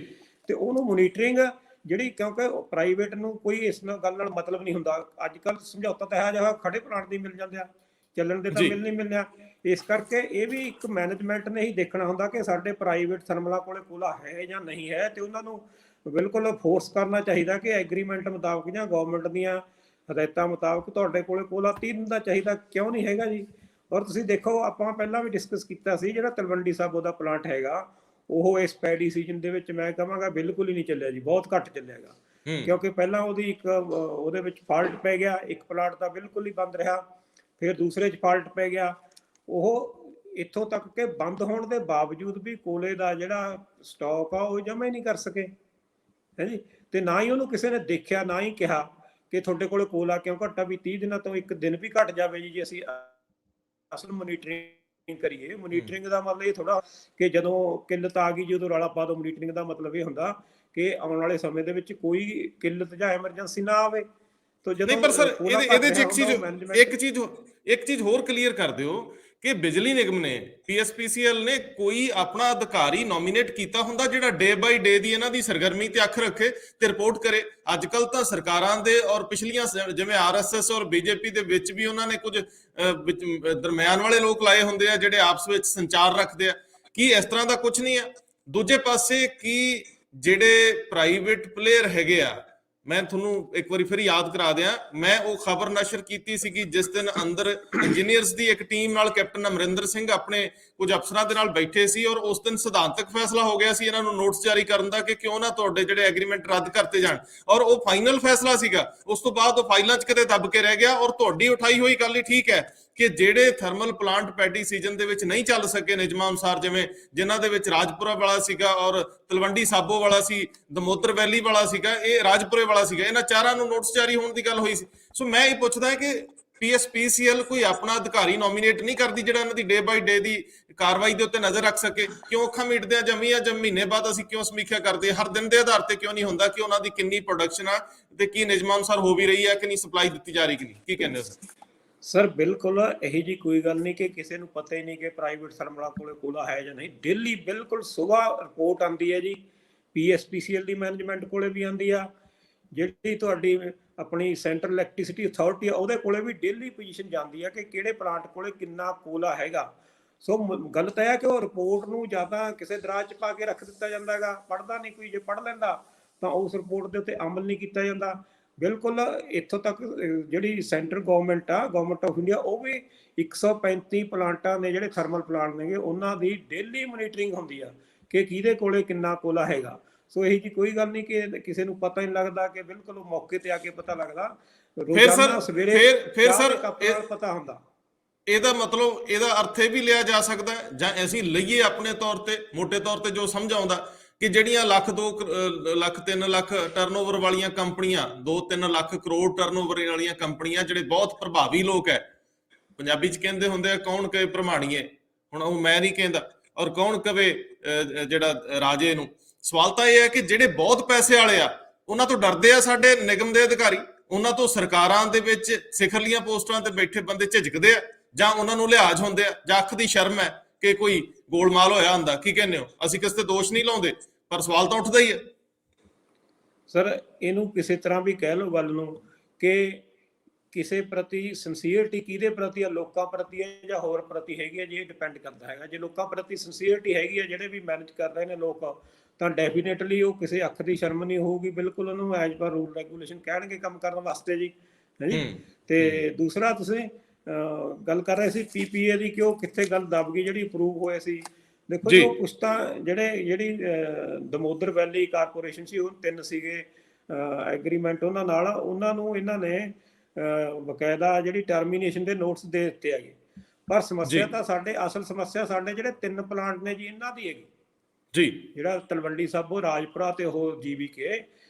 ਤੇ ਉਹਨੂੰ ਮੋਨੀਟਰਿੰਗ ਜਿਹੜੀ, ਕਿਉਂਕਿ ਪ੍ਰਾਈਵੇਟ ਨੂੰ ਕੋਈ ਇਸ ਗੱਲ ਨਾਲ ਮਤਲਬ ਨਹੀਂ ਹੁੰਦਾ। ਅੱਜ ਕੱਲ੍ਹ ਸਮਝੌਤਾ ਤਾਂ ਇਹੋ ਜਿਹਾ ਖੜੇ ਪਲਾਂਟ ਦੀ ਮਿਲ ਜਾਂਦੇ ਆ, ਚੱਲਣ ਦੇ ਤਾਂ ਮਿਲ ਨਹੀਂ ਮਿਲਣਾ। ਇਸ ਕਰਕੇ ਇਹ ਵੀ ਇੱਕ ਮੈਨੇਜਮੈਂਟ ਨੇ ਹੀ ਦੇਖਣਾ ਹੁੰਦਾ ਕਿ ਸਾਡੇ ਪ੍ਰਾਈਵੇਟ ਥਰਮਲਾਂ ਕੋਲੇ ਕੋਲਾ ਹੈ ਜਾਂ ਨਹੀਂ ਹੈ, ਤੇ ਉਹਨਾਂ ਨੂੰ ਬਿਲਕੁਲ ਫੋਰਸ ਕਰਨਾ ਚਾਹੀਦਾ ਕਿ ਐਗਰੀਮੈਂਟ ਮੁਤਾਬਕ ਜਾਂ ਗਵਰਨਮੈਂਟ ਦੀਆਂ ਹਦਾਇਤਾਂ ਮੁਤਾਬਕ ਤੁਹਾਡੇ ਕੋਲੇ ਕੋਲਾ 30 ਦਿਨ ਦਾ ਚਾਹੀਦਾ, ਕਿਉਂ ਨਹੀਂ ਹੈਗਾ ਜੀ। ਔਰ ਤੁਸੀਂ ਦੇਖੋ, ਆਪਾਂ ਪਹਿਲਾਂ ਵੀ ਡਿਸਕਸ ਕੀਤਾ ਸੀ, ਜਿਹੜਾ ਤਲਵੰਡੀ ਸਾਬੋ ਦਾ ਪਲਾਂਟ ਹੈਗਾ ਉਹ ਇਸ ਪੈਡੀ ਸੀਜ਼ਨ ਦੇ ਵਿੱਚ ਮੈਂ ਕਹਾਂਗਾ ਬਿਲਕੁਲ ਹੀ ਨਹੀਂ ਚੱਲਿਆ ਜੀ, ਬਹੁਤ ਘੱਟ ਚੱਲਿਆਗਾ। ਕਿਉਂਕਿ ਪਹਿਲਾਂ ਉਹਦੇ ਵਿੱਚ ਫਾਲਟ ਪੈ ਗਿਆ, ਇੱਕ ਪਲਾਂਟ ਤਾਂ ਬਿਲਕੁਲ ਹੀ ਬੰਦ ਰਿਹਾ, ਫਿਰ ਦੂਸਰੇ 'ਚ ਫਾਲਟ ਪੈ ਗਿਆ। ਉਹ ਇੱਥੋਂ ਤੱਕ ਕਿ ਬੰਦ ਹੋਣ ਦੇ ਬਾਵਜੂਦ ਵੀ ਕੋਲੇ ਦਾ ਜਿਹੜਾ ਸਟਾਕ ਆ ਉਹ ਜਮ੍ਹਾਂ ਹੀ ਨਹੀਂ ਕਰ ਸਕੇ ਹੈ ਜੀ। ਤੇ ਨਾ ਹੀ ਉਹਨੂੰ ਕਿਸੇ ਨੇ ਦੇਖਿਆ, ਨਾ ਹੀ ਕਿਹਾ ਕਿ ਤੁਹਾਡੇ ਕੋਲ ਕੋਲਾ ਕਿਉਂ ਘਟਾ, ਵੀ 30 ਦਿਨਾਂ ਤੋਂ ਇੱਕ ਦਿਨ ਵੀ ਘਟ ਜਾਵੇ ਜੀ, ਜੇ ਅਸੀਂ ਅਸਲ ਮੋਨੀਟਰਿੰਗ ਕਰੀਏ। ਮੋਨੀਟਰਿੰਗ ਦਾ ਮਤਲਬ ਇਹ ਥੋੜਾ ਕਿ ਜਦੋਂ ਕਿੱਲਤ ਆ ਗਈ ਜਦੋਂ ਰੌਲਾ ਪਾ ਦੋ। ਮੋਨੀਟਰਿੰਗ ਦਾ ਮਤਲਬ ਇਹ ਹੁੰਦਾ ਕਿ ਆਉਣ ਵਾਲੇ ਸਮੇਂ ਦੇ ਵਿੱਚ ਕੋਈ ਕਿੱਲਤ ਜਾਂ ਐਮਰਜੈਂਸੀ ਨਾ ਆਵੇ। ਤਾਂ ਜਦੋਂ ਨਹੀਂ, ਪਰ ਸਰ ਇਹਦੇ ਚ ਇੱਕ ਚੀਜ਼ ਹੋਰ ਕਲੀਅਰ ਕਰ ਦਿਓ ਕਿ ਬਿਜਲੀ ਨਿਗਮ ਨੇ, ਪੀਐਸਪੀਸੀਐਲ ਨੇ ਕੋਈ ਆਪਣਾ ਅਧਿਕਾਰੀ ਨੋਮੀਨੇਟ ਕੀਤਾ ਹੁੰਦਾ ਜਿਹੜਾ ਡੇ ਬਾਈ ਡੇ ਦੀ ਇਹਨਾਂ ਦੀ ਸਰਗਰਮੀ ਤੇ ਅੱਖ ਰੱਖੇ ਤੇ ਰਿਪੋਰਟ ਕਰੇ? ਅੱਜ ਕੱਲ ਤਾਂ ਸਰਕਾਰਾਂ ਦੇ ਔਰ ਪਿਛਲੀਆਂ ਜਿਵੇਂ ਆਰਐਸਐਸ ਔਰ ਬੀਜੇਪੀ ਦੇ ਵਿੱਚ ਵੀ ਉਹਨਾਂ ਨੇ ਕੁਝ ਦਰਮਿਆਨ ਵਾਲੇ ਲੋਕ ਲਾਏ ਹੁੰਦੇ ਆ ਜਿਹੜੇ ਆਪਸ ਵਿੱਚ ਸੰਚਾਰ ਰੱਖਦੇ ਆ। ਕੀ ਇਸ ਤਰ੍ਹਾਂ ਦਾ ਕੁਝ ਨਹੀਂ ਆ? ਦੂਜੇ ਪਾਸੇ ਕੀ ਜਿਹੜੇ ਪ੍ਰਾਈਵੇਟ ਪਲੇਅਰ ਹੈਗੇ ਆ, ਮੈਂ ਤੁਹਾਨੂੰ ਇੱਕ ਵਾਰੀ ਫਿਰ ਯਾਦ ਕਰਾ ਦਿਆਂ, ਮੈਂ ਉਹ ਖਬਰ ਨਸ਼ਰ ਕੀਤੀ ਸੀਗੀ ਜਿਸ ਦਿਨ ਅੰਦਰ ਇੰਜੀਨੀਅਰਸ ਦੀ ਇੱਕ ਟੀਮ ਨਾਲ ਕੈਪਟਨ ਅਮਰਿੰਦਰ ਸਿੰਘ ਆਪਣੇ ਕੁਝ ਅਫਸਰਾਂ ਦੇ ਨਾਲ ਬੈਠੇ ਸੀ ਔਰ ਉਸ ਦਿਨ ਸਿਧਾਂਤਕ ਫੈਸਲਾ ਹੋ ਗਿਆ ਸੀ ਇਹਨਾਂ ਨੂੰ ਨੋਟਿਸ ਜਾਰੀ ਕਰਨ ਦਾ ਕਿ ਕਿਉਂ ਨਾ ਤੁਹਾਡੇ ਜਿਹੜੇ ਐਗਰੀਮੈਂਟ ਰੱਦ ਕਰਤੇ ਜਾਣ, ਔਰ ਉਹ ਫਾਈਨਲ ਫੈਸਲਾ ਸੀਗਾ। ਉਸ ਤੋਂ ਬਾਅਦ ਉਹ ਫਾਈਲਾਂ 'ਚ ਕਿਤੇ ਦੱਬ ਕੇ ਰਹਿ ਗਿਆ। ਔਰ ਤੁਹਾਡੀ ਉਠਾਈ ਹੋਈ ਗੱਲ ਹੀ ਠੀਕ ਹੈ ਕਿ ਜਿਹੜੇ ਥਰਮਲ ਪਲਾਂਟ ਪੈਡੀ ਸੀਜ਼ਨ ਦੇ ਵਿੱਚ ਨਹੀਂ ਚੱਲ ਸਕੇ ਨਿਯਮਾਂ ਅਨੁਸਾਰ, ਜਿਵੇਂ ਜਿਨ੍ਹਾਂ ਦੇ ਵਿੱਚ ਰਾਜਪੁਰਾ ਵਾਲਾ ਸੀਗਾ ਔਰ ਤਲਵੰਡੀ ਸਾਬੋ ਵਾਲਾ ਸੀ, ਦਮੋਦਰ ਵੈਲੀ ਵਾਲਾ ਸੀਗਾ, ਇਹ ਰਾਜਪੁਰੇ ਵਾਲਾ ਸੀਗਾ, ਇਹਨਾਂ ਚਾਰਾਂ ਨੂੰ ਨੋਟਿਸ ਜਾਰੀ ਹੋਣ ਦੀ ਗੱਲ ਹੋਈ ਸੀ। ਸੋ ਮੈਂ ਇਹ ਪੁੱਛਦਾ ਕਿ ਪੀਐਸਪੀਸੀਐਲ ਕੋਈ ਆਪਣਾ ਅਧਿਕਾਰੀ ਨੋਮੀਨੇਟ ਨਹੀਂ ਕਰਦੀ ਜਿਹੜਾ ਇਹਨਾਂ ਦੀ ਡੇ ਬਾਈ ਡੇ ਦੀ ਕਾਰਵਾਈ ਦੇ ਉੱਤੇ ਨਜ਼ਰ ਰੱਖ ਸਕੇ? ਕਿਉਂ ਅੱਖਾਂ ਮੀਟਦੇ ਆ ਜਾਂ ਮਹੀਨੇ ਬਾਅਦ ਅਸੀਂ ਕਿਉਂ ਸਮੀਖਿਆ ਕਰਦੇ? ਹਰ ਦਿਨ ਦੇ ਆਧਾਰ ਤੇ ਕਿਉਂ ਨਹੀਂ ਹੁੰਦਾ ਕਿ ਉਹਨਾਂ ਦੀ ਕਿੰਨੀ ਪ੍ਰੋਡਕਸ਼ਨ ਆ ਤੇ ਕੀ ਨਿਯਮਾਂ ਅਨੁਸਾਰ ਹੋ ਵੀ ਰਹੀ ਹੈ ਕਿ ਨਹੀਂ, ਸਪਲਾਈ ਦਿੱਤੀ ਜਾ ਰਹੀ ਕਿ ਨਹੀਂ? ਕੀ ਕਹਿੰਦੇ ਹੋ ਸਰ? ਬਿਲਕੁਲ ਇਹੀ ਜੀ ਕੋਈ ਗੱਲ ਨਹੀਂ ਕਿ ਕਿਸੇ ਨੂੰ ਪਤਾ ਹੀ ਨਹੀਂ ਕਿ ਪ੍ਰਾਈਵੇਟ ਥਰਮਲਾਂ ਕੋਲੇ ਕੋਲਾ ਹੈ ਜਾਂ ਨਹੀਂ। ਡੇਲੀ ਬਿਲਕੁਲ ਸਵੇਰ ਰਿਪੋਰਟ ਆਉਂਦੀ ਹੈ ਜੀ, ਪੀਐਸਪੀਸੀਐਲ ਦੀ ਮੈਨੇਜਮੈਂਟ ਕੋਲੇ ਵੀ ਆਉਂਦੀ ਆ, ਜਿਹੜੀ ਤੁਹਾਡੀ ਆਪਣੀ ਸੈਂਟਰਲ ਇਲੈਕਟ੍ਰਿਸਿਟੀ ਅਥਾਰਟੀ ਆ ਉਹਦੇ ਕੋਲੇ ਵੀ ਡੇਲੀ ਪੋਜੀਸ਼ਨ ਜਾਂਦੀ ਆ ਕਿ ਕਿਹੜੇ ਪਲਾਂਟ ਕੋਲੇ ਕਿੰਨਾ ਕੋਲਾ ਹੈਗਾ। ਸੋ ਗੱਲ ਤਾਂ ਹੈ ਕਿ ਉਹ ਰਿਪੋਰਟ ਨੂੰ ਜ਼ਿਆਦਾ ਕਿਸੇ ਦਰਾਜ 'ਚ ਪਾ ਕੇ ਰੱਖ ਦਿੱਤਾ ਜਾਂਦਾ ਹੈਗਾ, ਪੜ੍ਹਦਾ ਨਹੀਂ ਕੋਈ। ਜੇ ਪੜ੍ਹ ਲੈਂਦਾ ਤਾਂ ਉਸ ਰਿਪੋਰਟ ਦੇ ਉੱਤੇ ਅਮਲ ਨਹੀਂ ਕੀਤਾ ਜਾਂਦਾ। ਬਿਲਕੁਲ ਇੱਥੋਂ ਤੱਕ ਜਿਹੜੀ ਸੈਂਟਰਲ ਗਵਰਨਮੈਂਟ ਆ, ਗਵਰਨਮੈਂਟ ਆਫ ਇੰਡੀਆ, ਉਹ ਵੀ 135 ਪਲਾਂਟਾਂ ਨੇ ਜਿਹੜੇ ਥਰਮਲ ਪਲਾਂਟ ਨੇਗੇ, ਉਹਨਾਂ ਦੀ ਡੇਲੀ ਮੋਨੀਟਰਿੰਗ ਹੁੰਦੀ ਆ ਕਿ ਕਿਹਦੇ ਕੋਲੇ ਕਿੰਨਾ ਕੋਲਾ ਹੈਗਾ। ਸੋ ਇਹੀ ਜੀ ਕੋਈ ਗੱਲ ਨਹੀਂ ਕਿ ਕਿਸੇ ਨੂੰ ਪਤਾ ਨਹੀਂ ਲੱਗਦਾ, ਕਿ ਬਿਲਕੁਲ ਉਹ ਮੌਕੇ ਤੇ ਆ ਕੇ ਪਤਾ ਲੱਗਦਾ। ਰੋਜ਼ਾਨਾ ਸਵੇਰੇ ਫਿਰ ਸਰ ਪਤਾ ਹੁੰਦਾ। ਇਹਦਾ ਮਤਲਬ, ਇਹਦਾ ਅਰਥ ਇਹ ਵੀ ਲਿਆ ਜਾ ਸਕਦਾ ਜਾਂ ਅਸੀਂ ਲਈਏ ਆਪਣੇ ਤੌਰ ਤੇ, ਮੋਟੇ ਤੌਰ ਤੇ ਜੋ ਸਮਝ ਆਉਂਦਾ ਕਿ ਜਿਹੜੀਆਂ ਲੱਖ 2 ਲੱਖ 3 ਲੱਖ ਟਰਨਓਵਰ ਵਾਲੀਆਂ ਕੰਪਨੀਆਂ, 2-3 ਲੱਖ ਕਰੋੜ ਟਰਨਓਵਰ ਵਾਲੀਆਂ ਕੰਪਨੀਆਂ, ਜਿਹੜੇ ਬਹੁਤ ਪ੍ਰਭਾਵੀ ਲੋਕ ਹੈ, ਪੰਜਾਬੀ 'ਚ ਕਹਿੰਦੇ ਹੁੰਦੇ ਆ ਕੌਣ ਕਹੇ ਪ੍ਰਮਾਣੀਏ, ਹੁਣ ਉਹ ਮੈਂ ਨਹੀਂ ਕਹਿੰਦਾ, ਔਰ ਕੌਣ ਕਵੇ ਜਿਹੜਾ ਰਾਜੇ ਨੂੰ। ਸਵਾਲ ਤਾਂ ਇਹ ਹੈ ਕਿ ਜਿਹੜੇ ਬਹੁਤ ਪੈਸੇ ਵਾਲੇ ਆ ਉਹਨਾਂ ਤੋਂ ਡਰਦੇ ਆ ਸਾਡੇ ਨਿਗਮ ਦੇ ਅਧਿਕਾਰੀ, ਉਹਨਾਂ ਤੋਂ ਸਰਕਾਰਾਂ ਦੇ ਵਿੱਚ ਸਿਖਰਲੀਆਂ ਪੋਸਟਾਂ ਤੇ ਬੈਠੇ ਬੰਦੇ ਝਿਜਕਦੇ ਆ, ਜਾਂ ਉਹਨਾਂ ਨੂੰ ਲਿਹਾਜ਼ ਹੁੰਦੇ ਆ, ਜਾਂ ਅੱਖ ਦੀ ਸ਼ਰਮ ਹੈ ਕਿ ਕੋਈ ਗੋਲਮਾਲ ਹੋਇਆ ਹੁੰਦਾ? ਕੀ ਕਹਿੰਦੇ ਹੋ? ਅਸੀਂ ਕਿਸੇ ਤੇ ਦੋਸ਼ ਨਹੀਂ ਲਾਉਂਦੇ, ਪਰ ਸਵਾਲ ਤਾਂ ਉੱਠਦਾ ਹੀ ਹੈ। ਸਰ ਇਹਨੂੰ ਕਿਸੇ ਤਰ੍ਹਾਂ ਵੀ ਕਹਿ ਲਓ ਗੱਲ ਨੂੰ ਕਿ ਕਿਸੇ ਪ੍ਰਤੀ ਸਿੰਸੀਅਰਟੀ ਕਿਹਦੇ ਪ੍ਰਤੀ ਆ, ਲੋਕਾਂ ਪ੍ਰਤੀ ਹੈ ਜਾਂ ਹੋਰ ਪ੍ਰਤੀ ਹੈਗੀ ਹੈ ਜੀ, ਇਹ ਡਿਪੈਂਡ ਕਰਦਾ ਹੈਗਾ। ਜੇ ਲੋਕਾਂ ਪ੍ਰਤੀ ਸਿੰਸੀਅਰਟੀ ਹੈਗੀ ਹੈ, ਜਿਹੜੇ ਵੀ ਮੈਨੇਜ ਕਰ ਰਹੇ ਨੇ ਲੋਕ, ਤਾਂ ਡੈਫੀਨੇਟਲੀ ਉਹ ਕਿਸੇ ਅੱਖ ਦੀ ਸ਼ਰਮ ਨਹੀਂ ਹੋਊਗੀ, ਬਿਲਕੁਲ ਉਹਨੂੰ ਐਜ਼ ਪਰ ਰੂਲ ਰੈਗੂਲੇਸ਼ਨ ਕਹਿਣਗੇ ਕੰਮ ਕਰਨ ਵਾਸਤੇ ਜੀ, ਹੈ ਜੀ। ਤੇ ਦੂਸਰਾ ਤੁਸੀਂ ਗੱਲ ਕਰ ਰਹੇ ਸੀ ਪੀਪੀਏ ਦੀ, ਕਿ ਉਹ ਕਿੱਥੇ ਗੱਲ ਦਬ ਗਈ ਜਿਹੜੀ ਅਪਰੂਵ ਹੋਏ ਸੀ। ਦੇਖੋ ਜੀ, ਕੁਛ ਤਾਂ ਜਿਹੜੀ ਦਮੋਦਰ ਵੈਲੀ ਕਾਰਪੋਰੇਸ਼ਨ ਸੀ, ਉਹ 3 ਸੀਗੇ ਐਗਰੀਮੈਂਟ ਉਹਨਾਂ ਨਾਲ, ਉਹਨਾਂ ਨੂੰ ਇਹਨਾਂ ਨੇ ਬਕਾਇਦਾ ਜਿਹੜੀ ਟਰਮੀਨੇਸ਼ਨ ਦੇ ਨੋਟਿਸ ਦੇ ਦਿੱਤੇ ਹੈਗੇ। ਪਰ ਸਮੱਸਿਆ ਤਾਂ ਅਸਲ ਸਮੱਸਿਆ ਸਾਡੇ ਜਿਹੜੇ 3 ਪਲਾਂਟ ਨੇ ਜੀ, ਇਹਨਾਂ ਦੀ ਹੈਗੀ ਜੀ, ਜਿਹੜਾ ਤਲਵੰਡੀ ਸਾਬੋ, ਰਾਜਪੁਰਾ ਤੇ ਉਹ ਜੀਵੀਕੇ।